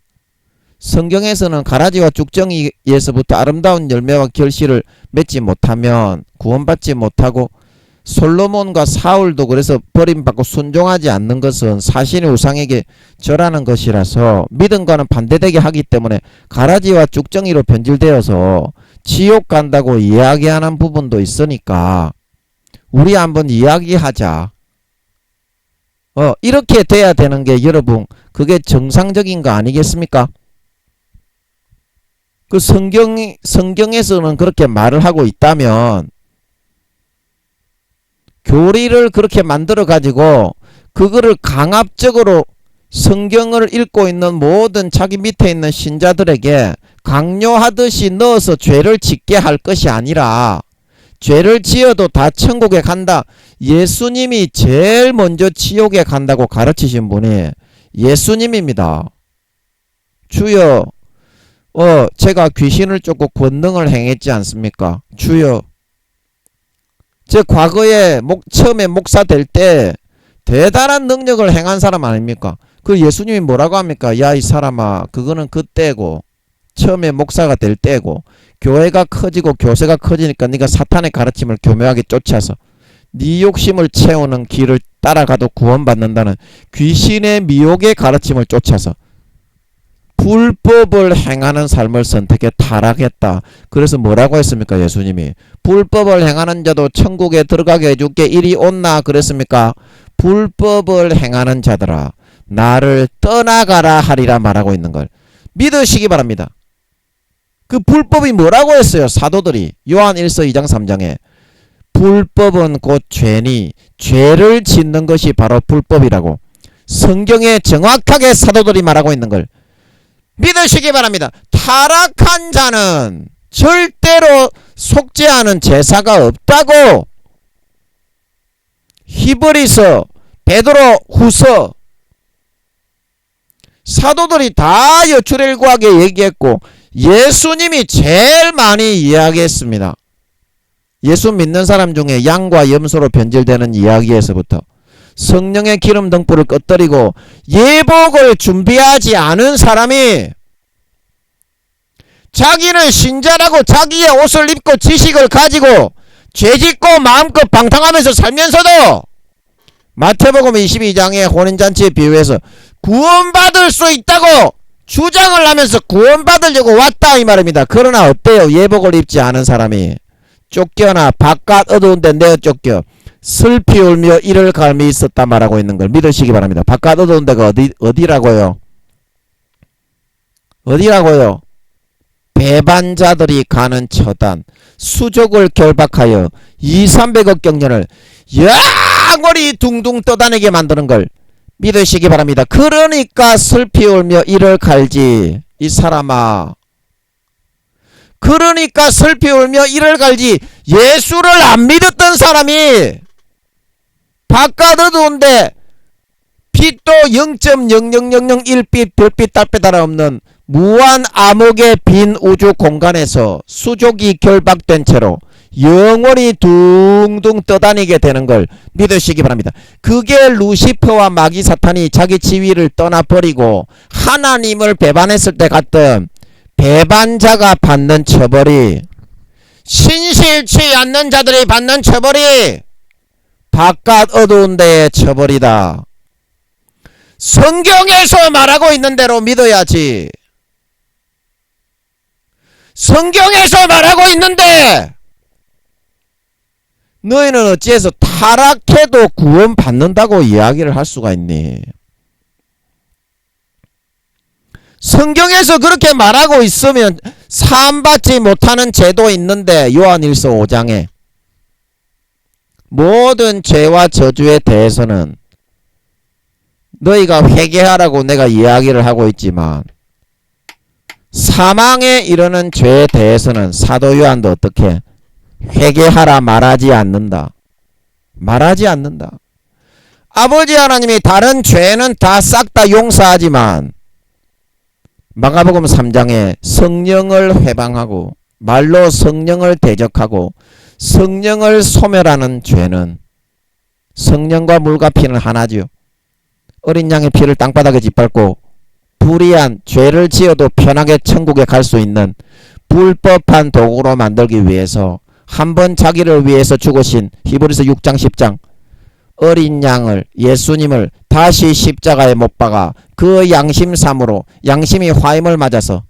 성경에서는 가라지와 쭉정이에서부터 아름다운 열매와 결실을 맺지 못하면 구원받지 못하고 솔로몬과 사울도 그래서 버림받고 순종하지 않는 것은 사신의 우상에게 절하는 것이라서 믿음과는 반대되게 하기 때문에 가라지와 쭉정이로 변질되어서 지옥 간다고 이야기하는 부분도 있으니까 우리 한번 이야기하자. 이렇게 돼야 되는 게 여러분 그게 정상적인 거 아니겠습니까? 그 성경에서는 그렇게 말을 하고 있다면 교리를 그렇게 만들어 가지고 그거를 강압적으로 성경을 읽고 있는 모든 자기 밑에 있는 신자들에게 강요하듯이 넣어서 죄를 짓게 할 것이 아니라 죄를 지어도 다 천국에 간다. 예수님이 제일 먼저 지옥에 간다고 가르치신 분이 예수님입니다. 주여 제가 귀신을 쫓고 권능을 행했지 않습니까? 주여 제 과거에 처음에 목사 될 때 대단한 능력을 행한 사람 아닙니까? 그 예수님이 뭐라고 합니까? 야 이 사람아 그거는 그때고 처음에 목사가 될 때고 교회가 커지고 교세가 커지니까 네가 사탄의 가르침을 교묘하게 쫓아서 네 욕심을 채우는 길을 따라가도 구원받는다는 귀신의 미혹의 가르침을 쫓아서 불법을 행하는 삶을 선택해 타락했다. 그래서 뭐라고 했습니까? 예수님이 불법을 행하는 자도 천국에 들어가게 해줄게 이리 온나 그랬습니까? 불법을 행하는 자들아 나를 떠나가라 하리라 말하고 있는 걸 믿으시기 바랍니다. 그 불법이 뭐라고 했어요? 사도들이 요한 1서 2장 3장에 불법은 곧 죄니 죄를 짓는 것이 바로 불법이라고 성경에 정확하게 사도들이 말하고 있는 걸 믿으시기 바랍니다. 타락한 자는 절대로 속죄하는 제사가 없다고 히브리서 베드로 후서 사도들이 다 여출일구하게 얘기했고 예수님이 제일 많이 이야기했습니다. 예수 믿는 사람 중에 양과 염소로 변질되는 이야기에서부터 성령의 기름 등불을 꺼뜨리고 예복을 준비하지 않은 사람이 자기는 신자라고 자기의 옷을 입고 지식을 가지고 죄짓고 마음껏 방탕하면서 살면서도 마태복음 22장의 혼인잔치에 비유해서 구원받을 수 있다고 주장을 하면서 구원받으려고 왔다 이 말입니다. 그러나 어때요? 예복을 입지 않은 사람이 쫓겨나 바깥 어두운 데 내어 쫓겨 슬피 울며 이를 갈미 있었다 말하고 있는 걸 믿으시기 바랍니다. 바깥 어두운 데가 어디라고요? 어디라고요? 배반자들이 가는 처단, 수족을 결박하여 200~300억 경년을 영원히 둥둥 떠다니게 만드는 걸 믿으시기 바랍니다. 그러니까 슬피 울며 이를 갈지, 이 사람아. 그러니까 슬피 울며 이를 갈지. 예수를 안 믿었던 사람이 바깥 어두운데 빛도 0.00001빛 별빛 달빛 하나 없는 무한 암흑의 빈 우주 공간에서 수족이 결박된 채로 영원히 둥둥 떠다니게 되는 걸 믿으시기 바랍니다. 그게 루시퍼와 마귀 사탄이 자기 지위를 떠나버리고 하나님을 배반했을 때 갔던 배반자가 받는 처벌이, 신실치 않는 자들이 받는 처벌이 바깥 어두운 데의 처벌이다. 성경에서 말하고 있는 대로 믿어야지. 성경에서 말하고 있는데 너희는 어찌해서 타락해도 구원받는다고 이야기를 할 수가 있니? 성경에서 그렇게 말하고 있으면 사함받지 못하는 죄도 있는데, 요한일서 5장에 모든 죄와 저주에 대해서는 너희가 회개하라고 내가 이야기를 하고 있지만 사망에 이르는 죄에 대해서는 사도 요한도 어떻게 회개하라 말하지 않는다. 말하지 않는다. 아버지 하나님이 다른 죄는 다 싹 다 용서하지만 마가복음 3장에 성령을 회방하고 말로 성령을 대적하고 성령을 소멸하는 죄는 성령과 물과 피는 하나지요. 어린 양의 피를 땅바닥에 짓밟고 불의한 죄를 지어도 편하게 천국에 갈 수 있는 불법한 도구로 만들기 위해서 한번 자기를 위해서 죽으신 히브리서 6장 10장 어린 양을, 예수님을 다시 십자가에 못 박아 그 양심삼으로 양심이 화인을 맞아서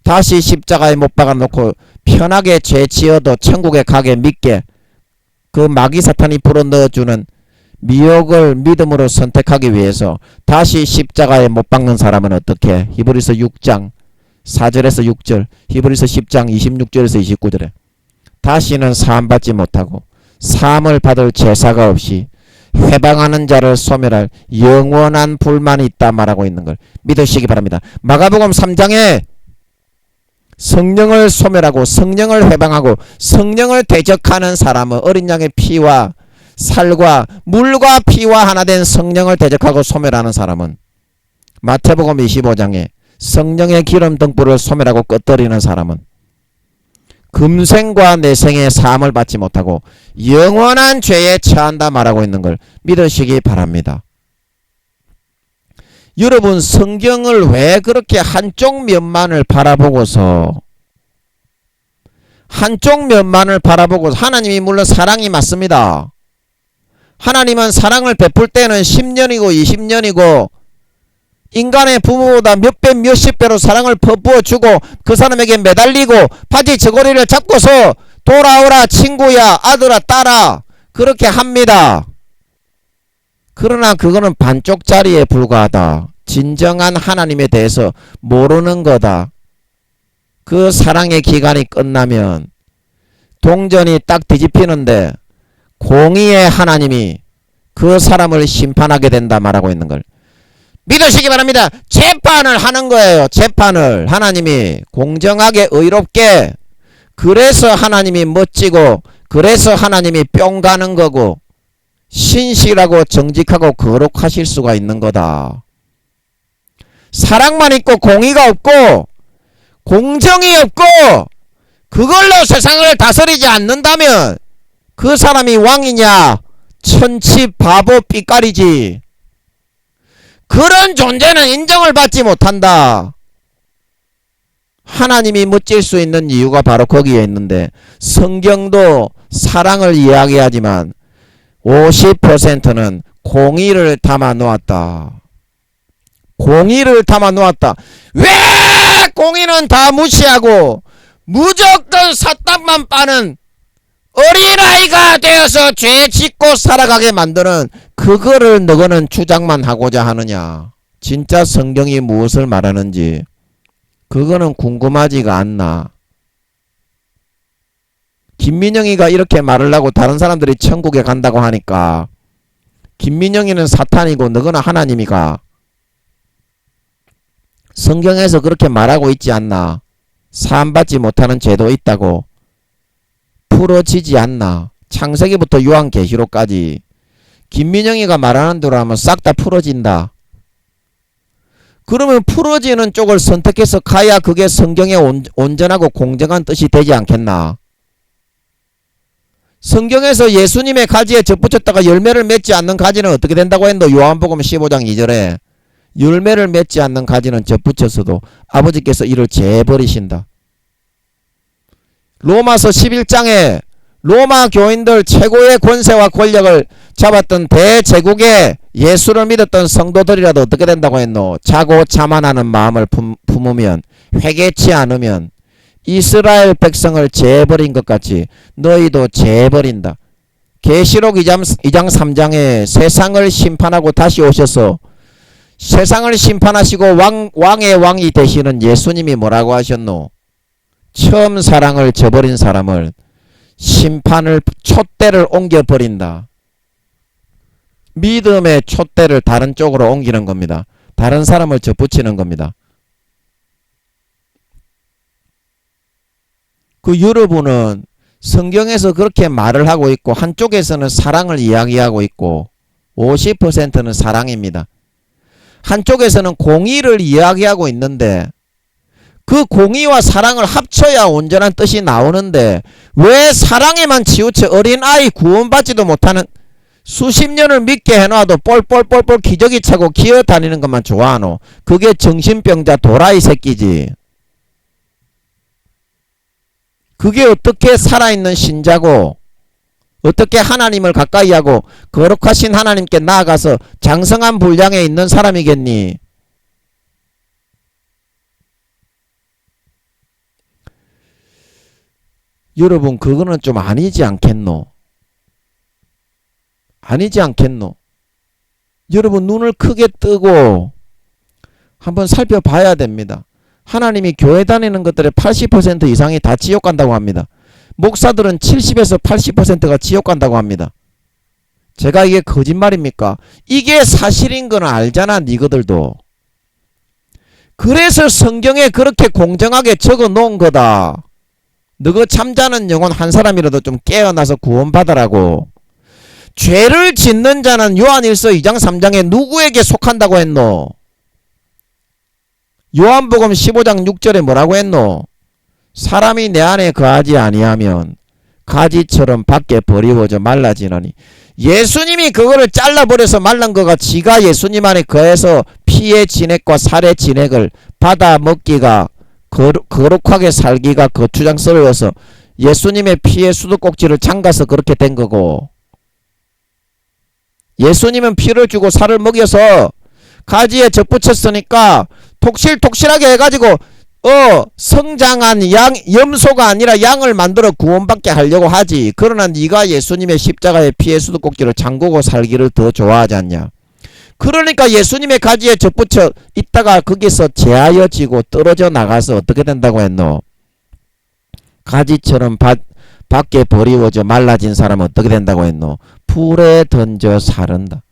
다시 십자가에 못 박아 놓고 편하게 죄 지어도 천국에 가게 믿게 그 마귀 사탄이 불어넣어주는 미혹을 믿음으로 선택하기 위해서 다시 십자가에 못 박는 사람은 어떻게? 히브리서 6장 4절에서 6절, 히브리서 10장 26절에서 29절에 다시는 사함받지 못하고 사함을 받을 제사가 없이 회방하는 자를 소멸할 영원한 불만이 있다 말하고 있는 걸 믿으시기 바랍니다. 마가복음 3장에 성령을 소멸하고 성령을 회방하고 성령을 대적하는 사람은 어린 양의 피와 살과 물과 피와 하나 된 성령을 대적하고 소멸하는 사람은 마태복음 25장에 성령의 기름 등불을 소멸하고 꺼뜨리는 사람은 금생과 내생의 사함을 받지 못하고 영원한 죄에 처한다 말하고 있는 걸 믿으시기 바랍니다. 여러분, 성경을 왜 그렇게 한쪽 면만을 바라보고서 하나님이 물론 사랑이 맞습니다. 하나님은 사랑을 베풀 때는 10년이고 20년이고 인간의 부모보다 몇 배 몇십 배로 사랑을 퍼부어주고 그 사람에게 매달리고 바지 저고리를 잡고서 돌아오라 친구야 아들아 딸아 그렇게 합니다. 그러나 그거는 반쪽짜리에 불과하다. 진정한 하나님에 대해서 모르는 거다. 그 사랑의 기간이 끝나면 동전이 딱 뒤집히는데 공의의 하나님이 그 사람을 심판하게 된다 말하고 있는 걸 믿으시기 바랍니다. 재판을 하는 거예요. 재판을 하나님이 공정하게 의롭게. 그래서 하나님이 멋지고 그래서 하나님이 뿅 가는 거고 신실하고 정직하고 거룩하실 수가 있는 거다. 사랑만 있고 공의가 없고 공정이 없고 그걸로 세상을 다스리지 않는다면 그 사람이 왕이냐? 천치 바보 삐까리지. 그런 존재는 인정을 받지 못한다. 하나님이 멋질 수 있는 이유가 바로 거기에 있는데 성경도 사랑을 이야기하지만 50%는 공의를 담아 놓았다. 공의를 담아 놓았다. 왜 공의는 다 무시하고 무조건 사탕만 빠는 어린아이가 되어서 죄 짓고 살아가게 만드는 그거를 너희는 주장만 하고자 하느냐. 진짜 성경이 무엇을 말하는지 그거는 궁금하지가 않나. 김민영이가 이렇게 말을 하고 다른 사람들이 천국에 간다고 하니까 김민영이는 사탄이고 너거는 하나님이가. 성경에서 그렇게 말하고 있지 않나. 사함받지 못하는 죄도 있다고. 풀어지지 않나. 창세기부터 요한계시록까지. 김민영이가 말하는 대로 하면 싹 다 풀어진다. 그러면 풀어지는 쪽을 선택해서 가야 그게 성경의 온전하고 공정한 뜻이 되지 않겠나. 성경에서 예수님의 가지에 접붙였다가 열매를 맺지 않는 가지는 어떻게 된다고 했노? 요한복음 15장 2절에 열매를 맺지 않는 가지는 접붙였어도 아버지께서 이를 제버리신다. 로마서 11장에 로마 교인들 최고의 권세와 권력을 잡았던 대제국의 예수를 믿었던 성도들이라도 어떻게 된다고 했노? 자고 자만하는 마음을 품으면, 회개치 않으면 이스라엘 백성을 재버린 것 같이 너희도 재버린다. 계시록 2장 3장에 세상을 심판하고 다시 오셔서 세상을 심판하시고 왕의 왕이 되시는 예수님이 뭐라고 하셨노? 처음 사랑을 저버린 사람을 심판을 촛대를 옮겨버린다. 믿음의 촛대를 다른 쪽으로 옮기는 겁니다. 다른 사람을 접붙이는 겁니다. 그 여러분은 성경에서 그렇게 말을 하고 있고 한쪽에서는 사랑을 이야기하고 있고 50%는 사랑입니다. 한쪽에서는 공의를 이야기하고 있는데 그 공의와 사랑을 합쳐야 온전한 뜻이 나오는데 왜 사랑에만 치우쳐 어린아이 구원받지도 못하는 수십 년을 믿게 해놔도 뻘뻘뻘뻘 기저귀 차고 기어다니는 것만 좋아하노? 그게 정신병자 도라이 새끼지. 그게 어떻게 살아있는 신자고 어떻게 하나님을 가까이 하고 거룩하신 하나님께 나아가서 장성한 분량에 있는 사람이겠니? 여러분 그거는 좀 아니지 않겠노? 아니지 않겠노? 여러분 눈을 크게 뜨고 한번 살펴봐야 됩니다. 하나님이 교회 다니는 것들의 80% 이상이 다 지옥 간다고 합니다. 목사들은 70에서 80%가 지옥 간다고 합니다. 제가 이게 거짓말입니까? 이게 사실인 건 알잖아 니거들도. 그래서 성경에 그렇게 공정하게 적어 놓은 거다. 너가 잠자는 영혼 한 사람이라도 좀 깨어나서 구원받으라고. 죄를 짓는 자는 요한일서 2장 3장에 누구에게 속한다고 했노? 요한복음 15장 6절에 뭐라고 했노? 사람이 내 안에 거하지 아니하면 가지처럼 밖에 버리워져 말라지느니. 예수님이 그거를 잘라버려서 말란 거가 지가 예수님 안에 거해서 피의 진액과 살의 진액을 받아 먹기가 거룩하게 살기가 거추장스러워서 예수님의 피의 수도꼭지를 잠가서 그렇게 된 거고, 예수님은 피를 주고 살을 먹여서 가지에 접붙였으니까 톡실톡실하게 해가지고 성장한 염소가 아니라 양을 만들어 구원받게 하려고 하지. 그러나 네가 예수님의 십자가의 피의 수도꼭지를 잠그고 살기를 더 좋아하지 않냐. 그러니까 예수님의 가지에 접붙여 있다가 거기서 제하여지고 떨어져 나가서 어떻게 된다고 했노? 가지처럼 밖에 버리워져 말라진 사람은 어떻게 된다고 했노? 풀에 던져 사른다.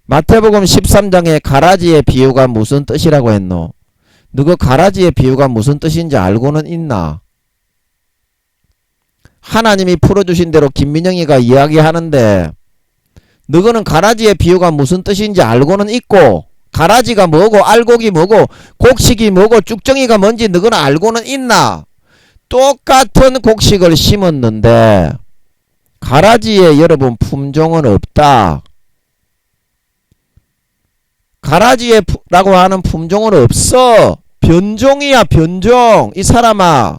마태복음 13장에 가라지의 비유가 무슨 뜻이라고 했노? 너가 가라지의 비유가 무슨 뜻인지 알고는 있나? 하나님이 풀어주신 대로 김민영이가 이야기하는데 너거는 가라지의 비유가 무슨 뜻인지 알고는 있고, 가라지가 뭐고 알곡이 뭐고 곡식이 뭐고 쭉정이가 뭔지 너거는 알고는 있나? 똑같은 곡식을 심었는데 가라지에 여러분 품종은 없다. 가라지에 라고 하는 품종은 없어. 변종이야 변종. 이 사람아.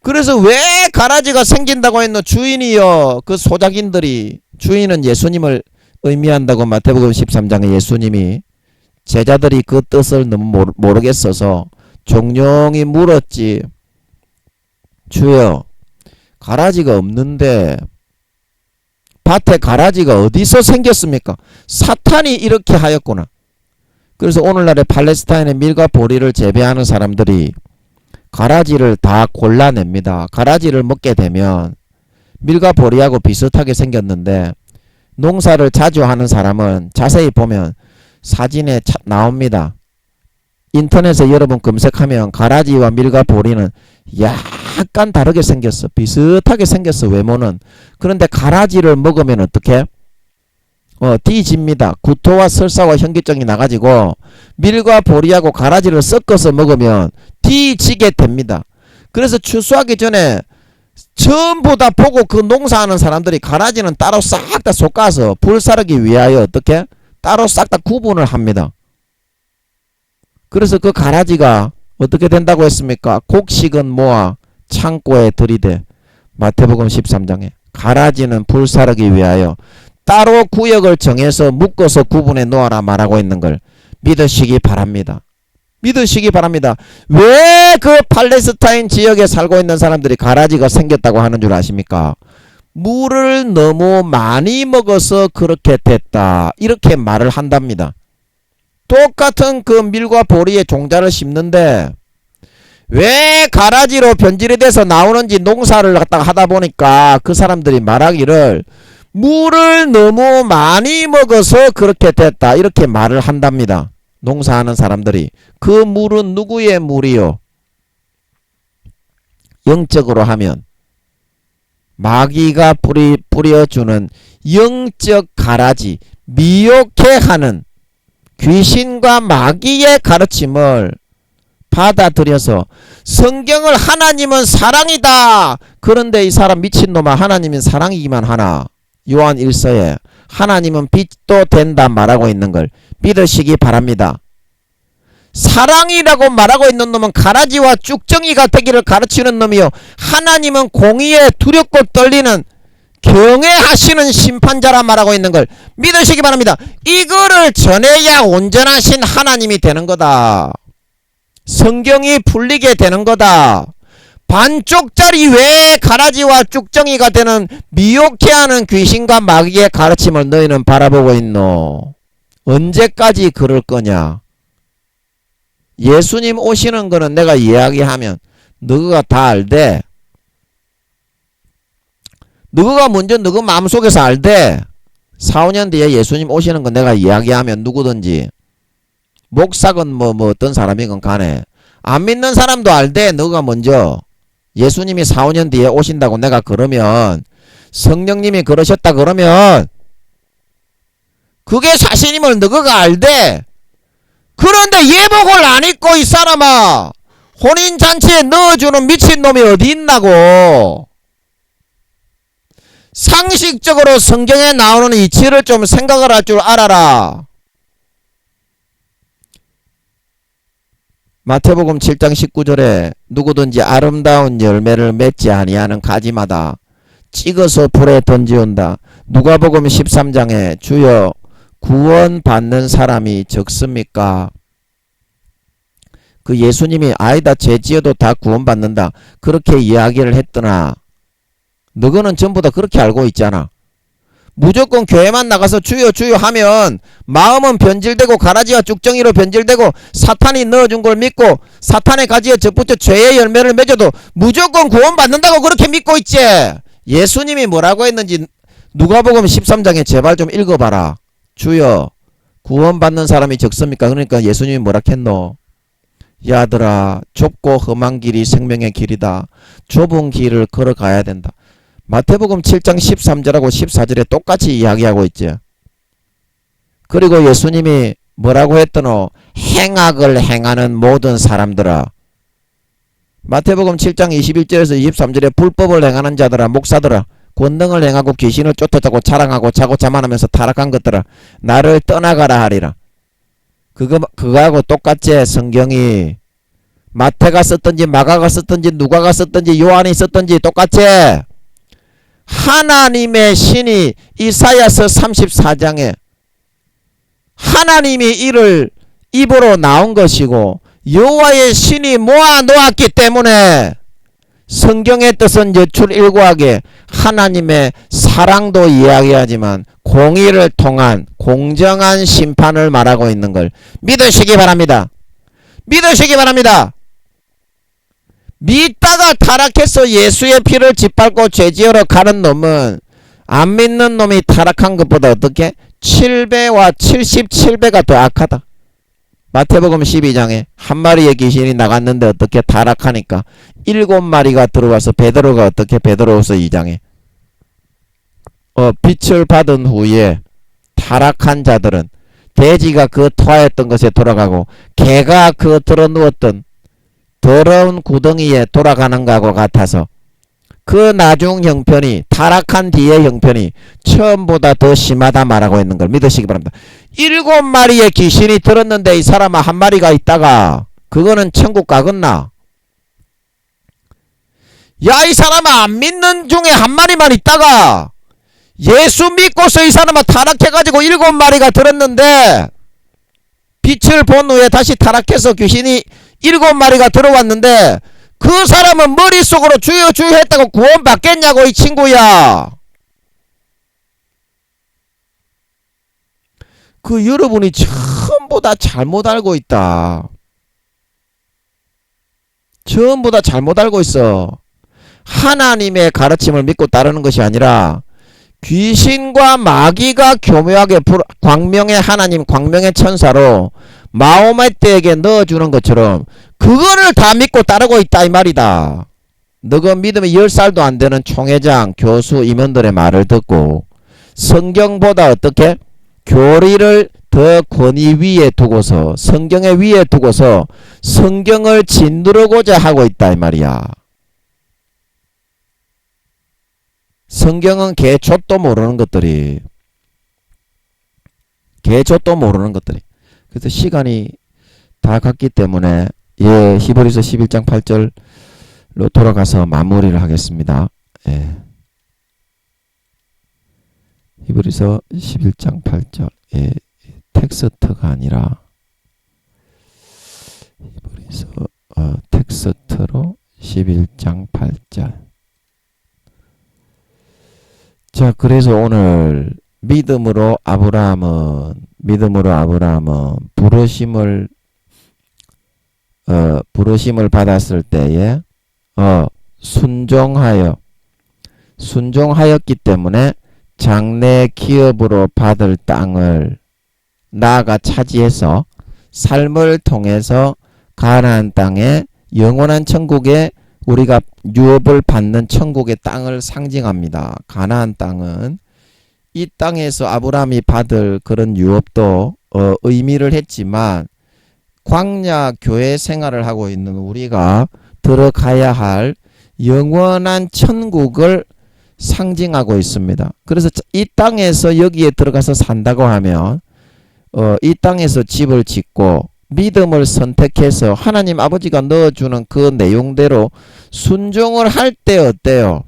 그래서 왜 가라지가 생긴다고 했노? 주인이요 그 소작인들이, 주인은 예수님을 의미한다고 마태복음 13장에 예수님이 제자들이 그 뜻을 너무 모르겠어서 종용이 물었지. 주여 가라지가 없는데 밭에 가라지가 어디서 생겼습니까? 사탄이 이렇게 하였구나. 그래서 오늘날의 팔레스타인의 밀과 보리를 재배하는 사람들이 가라지를 다 골라냅니다. 가라지를 먹게 되면 밀과 보리하고 비슷하게 생겼는데 농사를 자주 하는 사람은 자세히 보면 사진에 나옵니다. 인터넷에 여러분 검색하면 가라지와 밀과 보리는 약간 다르게 생겼어. 비슷하게 생겼어, 외모는. 그런데 가라지를 먹으면 어떻게? 뒤집니다. 구토와 설사와 현기증이 나가지고 밀과 보리하고 가라지를 섞어서 먹으면 뒤지게 됩니다. 그래서 추수하기 전에 전부 다 보고 그 농사하는 사람들이 가라지는 따로 싹 다 솎아서 불사르기 위하여 어떻게? 따로 싹 다 구분을 합니다. 그래서 그 가라지가 어떻게 된다고 했습니까? 곡식은 모아 창고에 들이대. 마태복음 13장에 가라지는 불사르기 위하여 따로 구역을 정해서 묶어서 구분해 놓아라 말하고 있는 걸 믿으시기 바랍니다. 믿으시기 바랍니다. 왜 그 팔레스타인 지역에 살고 있는 사람들이 가라지가 생겼다고 하는 줄 아십니까? 물을 너무 많이 먹어서 그렇게 됐다. 이렇게 말을 한답니다. 똑같은 그 밀과 보리의 종자를 심는데 왜 가라지로 변질이 돼서 나오는지 농사를 갖다가 하다 보니까 그 사람들이 말하기를 물을 너무 많이 먹어서 그렇게 됐다. 이렇게 말을 한답니다. 농사하는 사람들이. 그 물은 누구의 물이요? 영적으로 하면 마귀가 뿌려주는 영적 가라지, 미혹해 하는 귀신과 마귀의 가르침을 받아들여서 성경을 하나님은 사랑이다. 그런데 이 사람 미친놈아, 하나님은 사랑이기만 하나? 요한 1서에 하나님은 빛도 된다 말하고 있는 걸 믿으시기 바랍니다. 사랑이라고 말하고 있는 놈은 가라지와 쭉정이가 되기를 가르치는 놈이요, 하나님은 공의에 두렵고 떨리는 경외하시는 심판자라 말하고 있는 걸 믿으시기 바랍니다. 이거를 전해야 온전하신 하나님이 되는 거다. 성경이 풀리게 되는 거다. 반쪽짜리 왜 가라지와 쭉정이가 되는 미혹해 하는 귀신과 마귀의 가르침을 너희는 바라보고 있노? 언제까지 그럴 거냐? 예수님 오시는 거는 내가 이야기하면 너가 다 알되, 너가 먼저 너가 마음속에서 알되, 4, 5년 뒤에 예수님 오시는 거 내가 이야기하면 누구든지 목사건 뭐 어떤 사람이건 간에 안 믿는 사람도 알되, 너가 먼저 예수님이 4, 5년 뒤에 오신다고 내가 그러면, 성령님이 그러셨다 그러면 그게 사실임을 너가 알되, 그런데 예복을 안 입고 이 사람아 혼인잔치에 넣어주는 미친놈이 어디 있나고. 상식적으로 성경에 나오는 이치를 좀 생각을 할 줄 알아라. 마태복음 7장 19절에 누구든지 아름다운 열매를 맺지 아니하는 가지마다 찍어서 불에 던지온다. 누가복음 13장에 주여 구원받는 사람이 적습니까? 그 예수님이 아니다, 죄 지어도 다 구원받는다 그렇게 이야기를 했더나 너거는 전부 다 그렇게 알고 있잖아. 무조건 교회만 나가서 주여 주여 하면 마음은 변질되고 가라지와 쭉정이로 변질되고 사탄이 넣어준 걸 믿고 사탄의 가지에 접붙여 죄의 열매를 맺어도 무조건 구원받는다고 그렇게 믿고 있지. 예수님이 뭐라고 했는지 누가복음 13장에 제발 좀 읽어봐라. 주여 구원받는 사람이 적습니까? 그러니까 예수님이 뭐라 했노? 야들아, 좁고 험한 길이 생명의 길이다. 좁은 길을 걸어가야 된다. 마태복음 7장 13절하고 14절에 똑같이 이야기하고 있지. 그리고 예수님이 뭐라고 했더노? 행악을 행하는 모든 사람들아. 마태복음 7장 21절에서 23절에 불법을 행하는 자들아, 목사들아, 권능을 행하고 귀신을 쫓아자고 자랑하고 자고 자만하면서 타락한 것들아, 나를 떠나가라 하리라. 그거하고 똑같지. 성경이 마태가 썼든지 마가가 썼든지 누가가 썼든지 요한이 썼든지 똑같지. 하나님의 신이 이사야서 34장에 하나님이 이를 입으로 나온 것이고 여호와의 신이 모아 놓았기 때문에 성경의 뜻은 여출 일고하게 하나님의 사랑도 이야기하지만 공의를 통한 공정한 심판을 말하고 있는 걸 믿으시기 바랍니다. 믿으시기 바랍니다. 믿다가 타락해서 예수의 피를 짓밟고 죄지으러 가는 놈은 안 믿는 놈이 타락한 것보다 어떻게? 7배와 77배가 더 악하다. 마태복음 12장에 한 마리의 귀신이 나갔는데 어떻게 타락하니까 7마리가 들어와서 베드로가 어떻게 베드로후서 2장에 빛을 받은 후에 타락한 자들은 돼지가 그 토하였던 것에 돌아가고 개가 그 들어누웠던 더러운 구덩이에 돌아가는 것과 같아서 그 나중 형편이 타락한 뒤의 형편이 처음보다 더 심하다 말하고 있는 걸 믿으시기 바랍니다. 7마리의 귀신이 들었는데 이 사람은 한 마리가 있다가 그거는 천국 가겠나? 야, 이 사람은 안 믿는 중에 한 마리만 있다가 예수 믿고서 이 사람은 타락해가지고 7마리가 들었는데 빛을 본 후에 다시 타락해서 귀신이 7마리가 들어왔는데 그 사람은 머릿속으로 주여 주여 했다고 구원 받겠냐고 이 친구야. 그 여러분이 전부 다 잘못 알고 있다. 전부 다 잘못 알고 있어. 하나님의 가르침을 믿고 따르는 것이 아니라 귀신과 마귀가 교묘하게 광명의 하나님, 광명의 천사로 마호메트에게 넣어주는 것처럼 그거를 다 믿고 따르고 있다 이 말이다. 너가 믿으면 10살도 안 되는 총회장, 교수, 임원들의 말을 듣고 성경보다 어떻게? 교리를 더 권위 위에 두고서 성경의 위에 두고서 성경을 짓누르고자 하고 있다 이 말이야. 성경은 개초도 모르는 것들이 그래서 시간이 다 갔기 때문에 히브리서 11장 8절로 돌아가서 마무리를 하겠습니다. 히브리서 11장 8절 텍스트가 아니라 히브리서 텍스트로 11장 8절. 자, 그래서 오늘 믿음으로 아브라함은 부르심을 받았을 때에 순종하였기 때문에 장래 기업으로 받을 땅을 나아가 차지해서 삶을 통해서 가나안 땅에 영원한 천국에 우리가 유업을 받는 천국의 땅을 상징합니다. 가나안 땅은 이 땅에서 아브라함이 받을 그런 유업도 의미를 했지만 광야 교회 생활을 하고 있는 우리가 들어가야 할 영원한 천국을 상징하고 있습니다. 그래서 이 땅에서 여기에 들어가서 산다고 하면 이 땅에서 집을 짓고 믿음을 선택해서 하나님 아버지가 넣어주는 그 내용대로 순종을 할 때 어때요?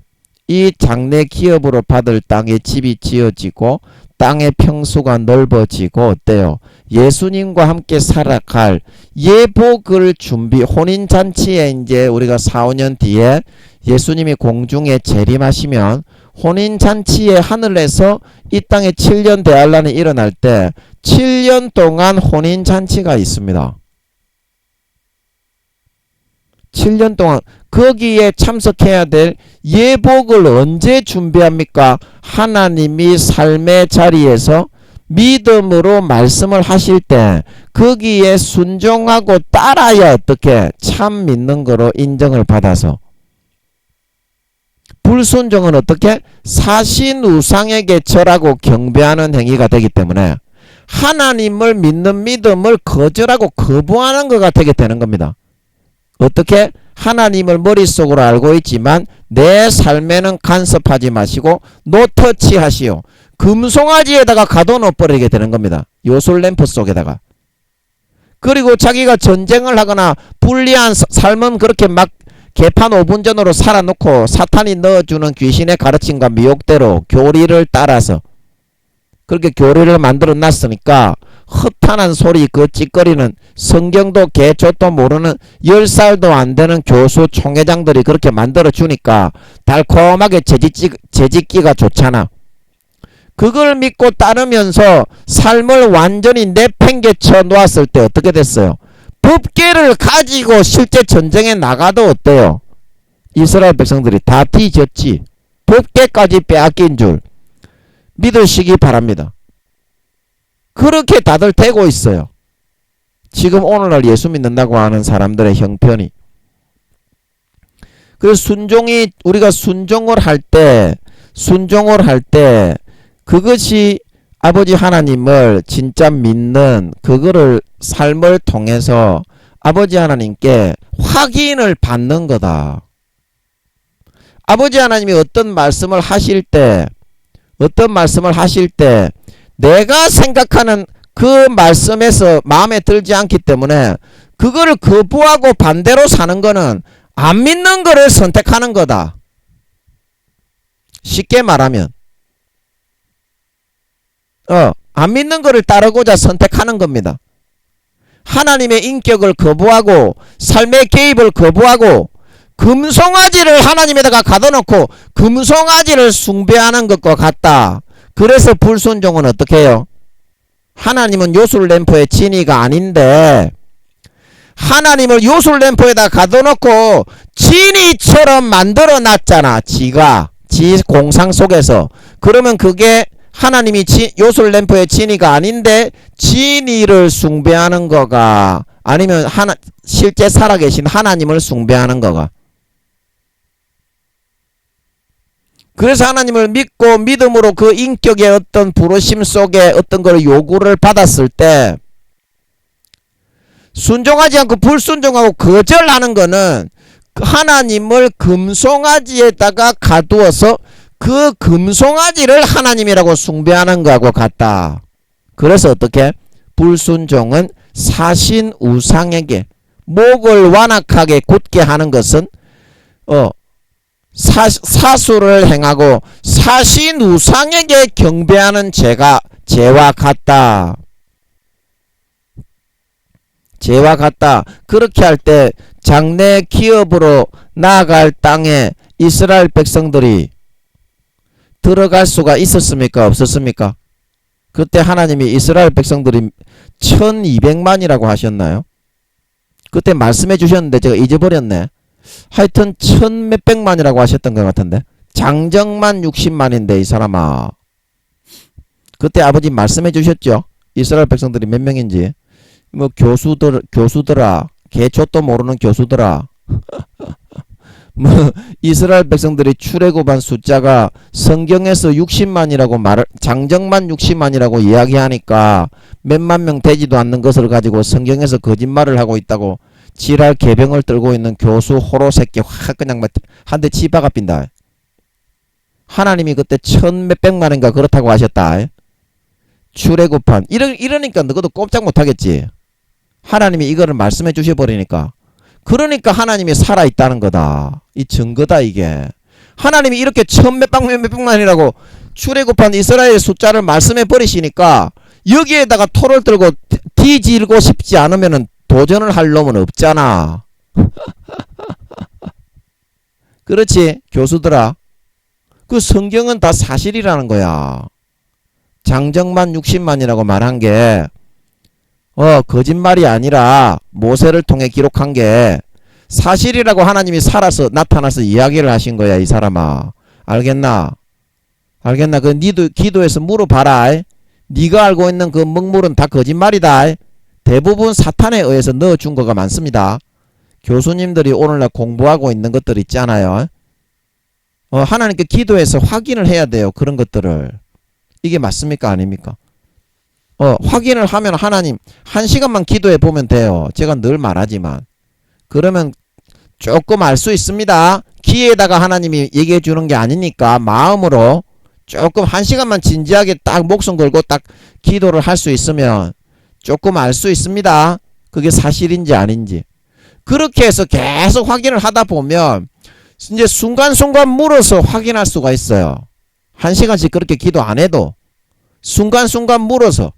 이 장래 기업으로 받을 땅에 집이 지어지고 땅의 평수가 넓어지고 어때요? 예수님과 함께 살아갈 예복을 혼인잔치에 이제 우리가 4, 5년 뒤에 예수님이 공중에 재림하시면 혼인잔치의 하늘에서 이 땅에 7년 대환란이 일어날 때 7년 동안 혼인잔치가 있습니다. 7년 동안 거기에 참석해야 될 예복을 언제 준비합니까? 하나님이 삶의 자리에서 믿음으로 말씀을 하실 때 거기에 순종하고 따라야 어떻게 참 믿는 거로 인정을 받아서, 불순종은 어떻게? 사신 우상에게 절하고 경배하는 행위가 되기 때문에 하나님을 믿는 믿음을 거절하고 거부하는 것가 되게 되는 겁니다. 어떻게? 하나님을 머릿속으로 알고 있지만 내 삶에는 간섭하지 마시고 노터치 하시오. 금송아지에다가 가둬놓아버리게 되는 겁니다. 요술램프 속에다가. 그리고 자기가 전쟁을 하거나 불리한 삶은 그렇게 막 개판 5분 전으로 살아놓고 사탄이 넣어주는 귀신의 가르침과 미혹대로 교리를 따라서 그렇게 교리를 만들어 놨으니까 허탄한 소리 그 찌꺼리는 성경도 개초도 모르는 10살도 안 되는 교수 총회장들이 그렇게 만들어 주니까 달콤하게 재짓기가 좋잖아. 그걸 믿고 따르면서 삶을 완전히 내팽개쳐 놓았을 때 어떻게 됐어요? 법궤를 가지고 실제 전쟁에 나가도 어때요? 이스라엘 백성들이 다 뒤졌지. 법궤까지 빼앗긴 줄 믿으시기 바랍니다. 그렇게 다들 되고 있어요. 지금 오늘날 예수 믿는다고 하는 사람들의 형편이. 그래서 우리가 순종을 할 때 그것이 아버지 하나님을 진짜 믿는 그거를 삶을 통해서 아버지 하나님께 확인을 받는 거다. 아버지 하나님이 어떤 말씀을 하실 때 내가 생각하는 그 말씀에서 마음에 들지 않기 때문에 그거를 거부하고 반대로 사는 거는 안 믿는 거를 선택하는 거다. 쉽게 말하면 안 믿는 거를 따르고자 선택하는 겁니다. 하나님의 인격을 거부하고 삶의 개입을 거부하고 금송아지를 하나님에다가 가둬놓고 금송아지를 숭배하는 것과 같다. 그래서 불순종은 어떻게 해요? 하나님은 요술램프의 진이가 아닌데 하나님을 요술램프에다 가둬놓고 진이처럼 만들어놨잖아. 지 공상 속에서. 그러면 그게 하나님이 요술램프의 진이가 아닌데 진이를 숭배하는 거가 아니면 실제 살아계신 하나님을 숭배하는 거가. 그래서 하나님을 믿고 믿음으로 그 인격의 어떤 부르심 속에 어떤 걸 요구를 받았을 때 순종하지 않고 불순종하고 거절하는 거는 하나님을 금송아지에다가 가두어서 그 금송아지를 하나님이라고 숭배하는 거하고 같다. 그래서 어떻게? 불순종은 사신 우상에게 목을 완악하게 굳게 하는 것은 사수를 행하고 사신 우상에게 경배하는 죄와 같다. 죄와 같다. 그렇게 할 때 장래 기업으로 나아갈 땅에 이스라엘 백성들이 들어갈 수가 있었습니까? 없었습니까? 그때 하나님이 이스라엘 백성들이 1200만이라고 하셨나요? 그때 말씀해 주셨는데 제가 잊어버렸네. 하여튼 1000몇백만이라고 하셨던 것 같은데 장정만 60만인데 이 사람아. 그때 아버지 말씀해 주셨죠? 이스라엘 백성들이 몇 명인지. 뭐 교수들아 개초도 모르는 교수들아 뭐 이스라엘 백성들이 출애굽한 숫자가 성경에서 60만이라고 장정만 60만이라고 이야기하니까 몇만 명 되지도 않는 것을 가지고 성경에서 거짓말을 하고 있다고 지랄 개병을 떨고 있는 교수 호로 새끼 확 그냥 한 대 치박아 빈다. 하나님이 그때 1000몇백만인가 그렇다고 하셨다. 출애굽한 이러니까 너도 꼼짝 못하겠지. 하나님이 이거를 말씀해 주셔버리니까. 그러니까 하나님이 살아있다는 거다. 이 증거다 이게. 하나님이 이렇게 1000몇백만이라고 출애굽한 이스라엘 숫자를 말씀해 버리시니까 여기에다가 토를 들고 뒤질고 싶지 않으면은 도전을 할 놈은 없잖아. 그렇지 교수들아. 그 성경은 다 사실이라는 거야. 장정만 60만이라고 말한 게 거짓말이 아니라 모세를 통해 기록한 게 사실이라고 하나님이 살아서 나타나서 이야기를 하신 거야 이 사람아. 알겠나? 그 니도 기도해서 물어봐라. 네가 알고 있는 그 먹물은 다 거짓말이다. 대부분 사탄에 의해서 넣어준 거가 많습니다. 교수님들이 오늘날 공부하고 있는 것들 있잖아요. 하나님께 기도해서 확인을 해야 돼요. 그런 것들을. 이게 맞습니까? 아닙니까? 확인을 하면 하나님 1시간만 기도해 보면 돼요. 제가 늘 말하지만. 그러면 조금 알 수 있습니다. 귀에다가 하나님이 얘기해 주는 게 아니니까 마음으로 조금 1시간만 진지하게 딱 목숨 걸고 딱 기도를 할 수 있으면 조금 알 수 있습니다. 그게 사실인지 아닌지. 그렇게 해서 계속 확인을 하다 보면 이제 순간순간 물어서 확인할 수가 있어요. 1시간씩 그렇게 기도 안 해도 순간순간 물어서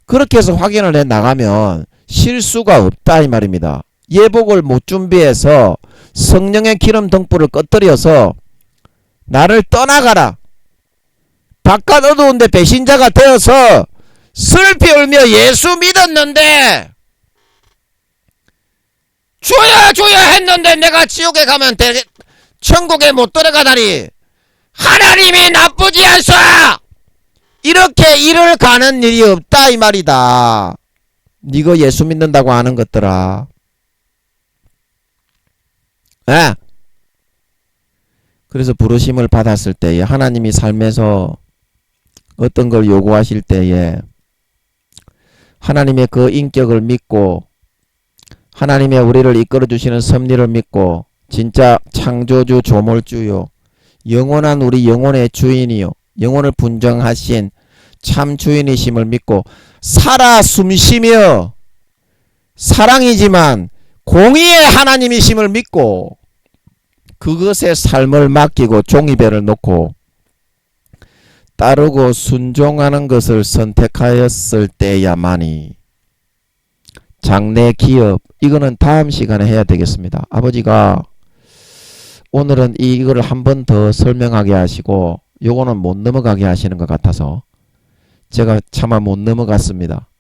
그렇게 해서 확인을 해 나가면 실수가 없다 이 말입니다. 예복을 못 준비해서 성령의 기름 등불을 꺼뜨려서 나를 떠나가라. 바깥 어두운데 배신자가 되어서 슬피 울며 예수 믿었는데 주여 주여 했는데 내가 지옥에 가면 천국에 못 들어가다니 하나님이 나쁘지 않소. 이렇게 일을 가는 일이 없다 이 말이다. 니가 예수 믿는다고 하는 것들아. 예? 그래서 부르심을 받았을 때에 하나님이 삶에서 어떤 걸 요구하실 때에 하나님의 그 인격을 믿고 하나님의 우리를 이끌어주시는 섭리를 믿고 진짜 창조주 조물주요 영원한 우리 영혼의 주인이요 영혼을 분정하신 참 주인이심을 믿고 살아 숨쉬며 사랑이지만 공의의 하나님이심을 믿고 그것에 삶을 맡기고 종이배를 놓고 따르고 순종하는 것을 선택하였을 때야만이 장래 기업 이거는 다음 시간에 해야 되겠습니다. 아버지가 오늘은 이거를 한 번 더 설명하게 하시고 요거는 못 넘어가게 하시는 것 같아서 제가 차마 못 넘어갔습니다.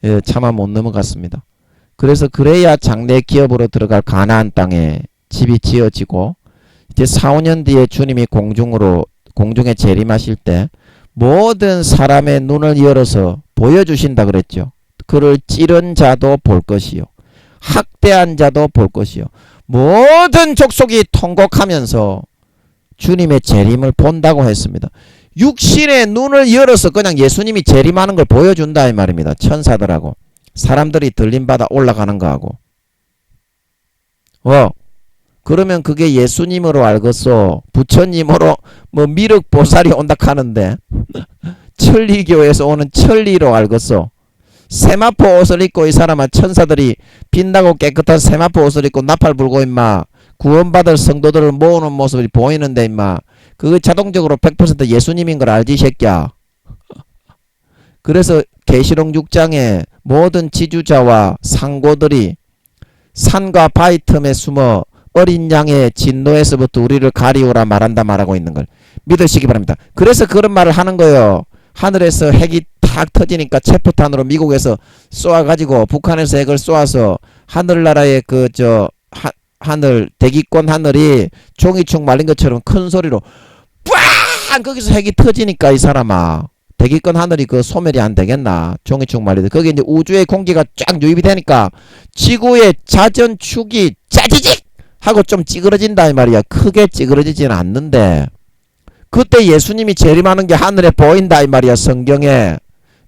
예, 차마 못 넘어갔습니다. 그래서 그래야 장래 기업으로 들어갈 가나안 땅에 집이 지어지고 이제 4, 5년 뒤에 주님이 공중에 재림하실 때 모든 사람의 눈을 열어서 보여주신다 그랬죠. 그를 찌른 자도 볼 것이요 학대한 자도 볼 것이요 모든 족속이 통곡하면서 주님의 재림을 본다고 했습니다. 육신의 눈을 열어서 그냥 예수님이 재림하는 걸 보여준다 이 말입니다. 천사들하고 사람들이 들림받아 올라가는 거하고 그러면 그게 예수님으로 알겠어. 부처님으로 뭐 미륵보살이 온다 하는데 천리교에서 오는 천리로 알겠어. 세마포 옷을 입고 이 사람아 천사들이 빛나고 깨끗한 세마포 옷을 입고 나팔 불고 임마 구원받을 성도들을 모으는 모습이 보이는데 임마 그거 자동적으로 100% 예수님인 걸 알지 이 새끼야. 그래서 계시록 6장에 모든 지주자와 상고들이 산과 바위 틈에 숨어 어린 양의 진노에서부터 우리를 가리우라 말한다 말하고 있는 걸 믿으시기 바랍니다. 그래서 그런 말을 하는 거예요. 하늘에서 핵이 탁 터지니까 체포탄으로 미국에서 쏘아가지고 북한에서 핵을 쏘아서 하늘나라의 하늘 대기권 하늘이 종이축 말린 것처럼 큰 소리로 빵 거기서 핵이 터지니까 이 사람아 대기권 하늘이 그 소멸이 안 되겠나 종이축 말리듯 거기 이제 우주의 공기가 쫙 유입이 되니까 지구의 자전축이 짜지직 하고 좀 찌그러진다 이 말이야. 크게 찌그러지지는 않는데 그때 예수님이 재림하는 게 하늘에 보인다 이 말이야. 성경에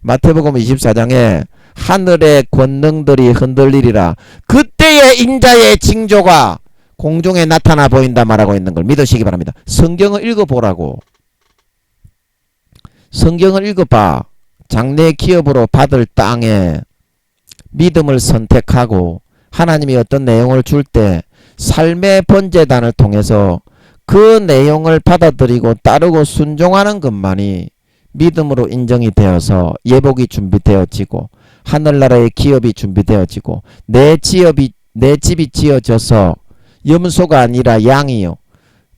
마태복음 24장에 하늘의 권능들이 흔들리리라. 그때의 인자의 징조가 공중에 나타나 보인다 말하고 있는 걸 믿으시기 바랍니다. 성경을 읽어보라고. 성경을 읽어봐. 장래 기업으로 받을 땅에 믿음을 선택하고 하나님이 어떤 내용을 줄 때 삶의 번제단을 통해서 그 내용을 받아들이고 따르고 순종하는 것만이 믿음으로 인정이 되어서 예복이 준비되어지고 하늘나라의 기업이 준비되어지고 내 집이 지어져서 염소가 아니라 양이요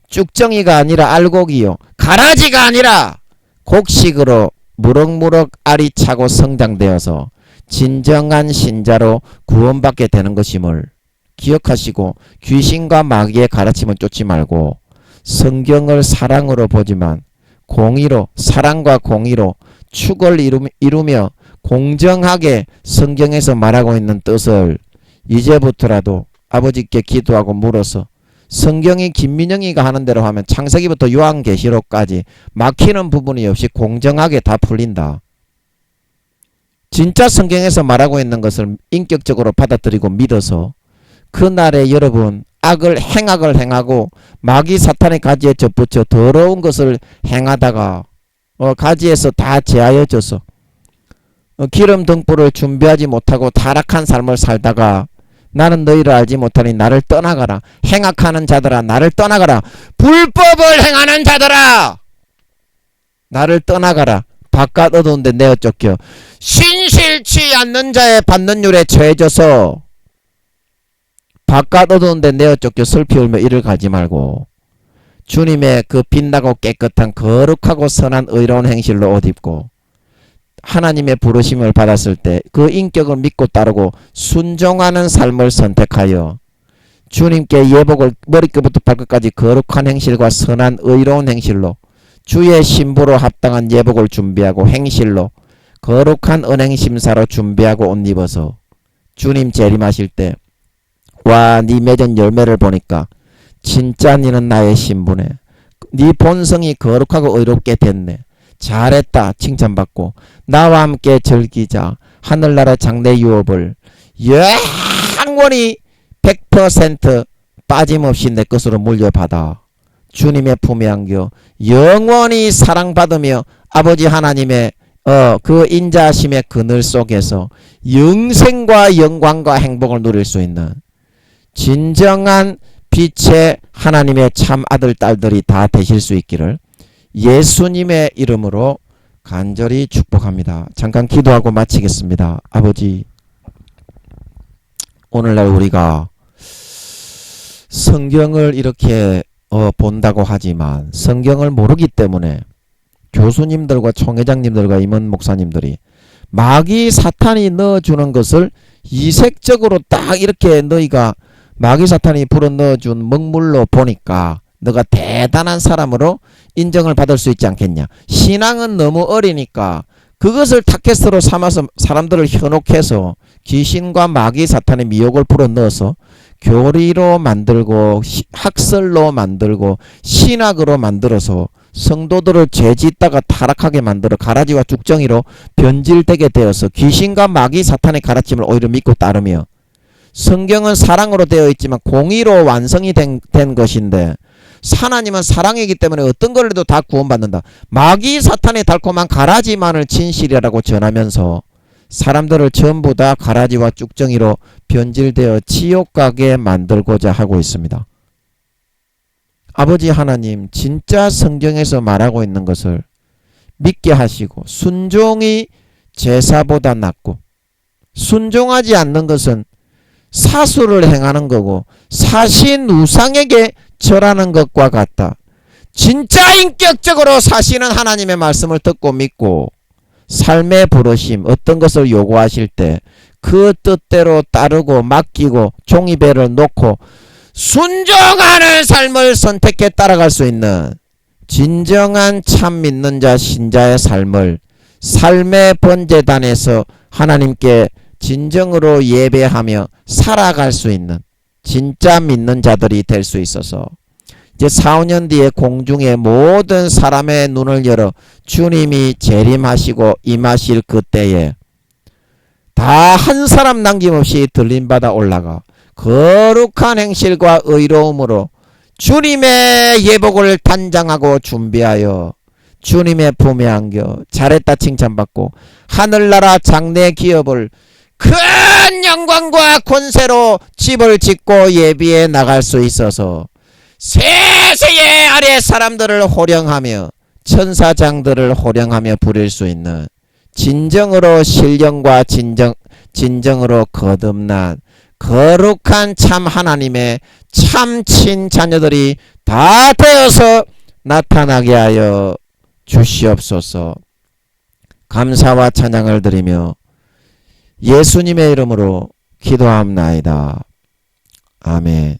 쭉정이가 아니라 알곡이요 가라지가 아니라 곡식으로 무럭무럭 알이 차고 성장되어서 진정한 신자로 구원받게 되는 것임을 기억하시고 귀신과 마귀의 가르침을 쫓지 말고 성경을 사랑으로 보지만 공의로 사랑과 공의로 축을 이루며 공정하게 성경에서 말하고 있는 뜻을 이제부터라도 아버지께 기도하고 물어서 성경이 김민영이가 하는 대로 하면 창세기부터 요한계시록까지 막히는 부분이 없이 공정하게 다 풀린다. 진짜 성경에서 말하고 있는 것을 인격적으로 받아들이고 믿어서 그날에 여러분 행악을 행하고 마귀 사탄의 가지에 접붙여 더러운 것을 행하다가 가지에서 다 제하여져서 기름 등불을 준비하지 못하고 타락한 삶을 살다가 나는 너희를 알지 못하니 나를 떠나가라. 행악하는 자들아 나를 떠나가라. 불법을 행하는 자들아 나를 떠나가라. 바깥 어두운데 내어 쫓겨 신실치 않는 자의 받는 율에 처해져서 바깥 어두운데 내어 쫓겨 슬피 울며 이를 가지 말고 주님의 그 빛나고 깨끗한 거룩하고 선한 의로운 행실로 옷 입고 하나님의 부르심을 받았을 때 그 인격을 믿고 따르고 순종하는 삶을 선택하여 주님께 예복을 머리끝부터 발끝까지 거룩한 행실과 선한 의로운 행실로 주의 신부로 합당한 예복을 준비하고 행실로 거룩한 은행심사로 준비하고 옷 입어서 주님 재림하실 때 와, 네 맺은 열매를 보니까 진짜 니는 나의 신부네. 네 본성이 거룩하고 의롭게 됐네. 잘했다 칭찬받고 나와 함께 즐기자. 하늘나라 장래 유업을 영원히 100% 빠짐없이 내 것으로 물려받아 주님의 품에 안겨 영원히 사랑받으며 아버지 하나님의 그 인자하심의 그늘 속에서 영생과 영광과 행복을 누릴 수 있는 진정한 빛의 하나님의 참 아들 딸들이 다 되실 수 있기를 예수님의 이름으로 간절히 축복합니다. 잠깐 기도하고 마치겠습니다. 아버지, 오늘날 우리가 성경을 이렇게 본다고 하지만 성경을 모르기 때문에 교수님들과 총회장님들과 임원 목사님들이 마귀 사탄이 넣어주는 것을 이색적으로 딱 이렇게 너희가 마귀 사탄이 불어 넣어준 먹물로 보니까 너가 대단한 사람으로 인정을 받을 수 있지 않겠냐. 신앙은 너무 어리니까 그것을 타켓으로 삼아서 사람들을 현혹해서 귀신과 마귀 사탄의 미혹을 불어 넣어서 교리로 만들고 학설로 만들고 신학으로 만들어서 성도들을 죄짓다가 타락하게 만들어 가라지와 쭉정이로 변질되게 되어서 귀신과 마귀 사탄의 가르침을 오히려 믿고 따르며 성경은 사랑으로 되어 있지만 공의로 완성이 된 것인데 하나님은 사랑이기 때문에 어떤 걸 해도 다 구원받는다. 마귀 사탄의 달콤한 가라지만을 진실이라고 전하면서 사람들을 전부 다 가라지와 쭉정이로 변질되어 지옥 가게 만들고자 하고 있습니다. 아버지 하나님, 진짜 성경에서 말하고 있는 것을 믿게 하시고 순종이 제사보다 낫고 순종하지 않는 것은 사수를 행하는 거고 사신 우상에게 절하는 것과 같다. 진짜 인격적으로 사시는 하나님의 말씀을 듣고 믿고 삶의 부르심 어떤 것을 요구하실 때 그 뜻대로 따르고 맡기고 종이배를 놓고 순종하는 삶을 선택해 따라갈 수 있는 진정한 참 믿는 자 신자의 삶을 삶의 번제단에서 하나님께 진정으로 예배하며 살아갈 수 있는 진짜 믿는 자들이 될 수 있어서 이제 4, 5년 뒤에 공중의 모든 사람의 눈을 열어 주님이 재림하시고 임하실 그때에 다 한 사람 남김없이 들림받아 올라가 거룩한 행실과 의로움으로 주님의 예복을 단장하고 준비하여 주님의 품에 안겨 잘했다 칭찬받고 하늘나라 장래 기업을 큰 영광과 권세로 집을 짓고 예비해 나갈 수 있어서 세세의 아래 사람들을 호령하며 천사장들을 호령하며 부릴 수 있는 진정으로 신령과 진정으로 거듭난 거룩한 참 하나님의 참친 자녀들이 다 되어서 나타나게 하여 주시옵소서. 감사와 찬양을 드리며 예수님의 이름으로 기도합나이다. 아멘.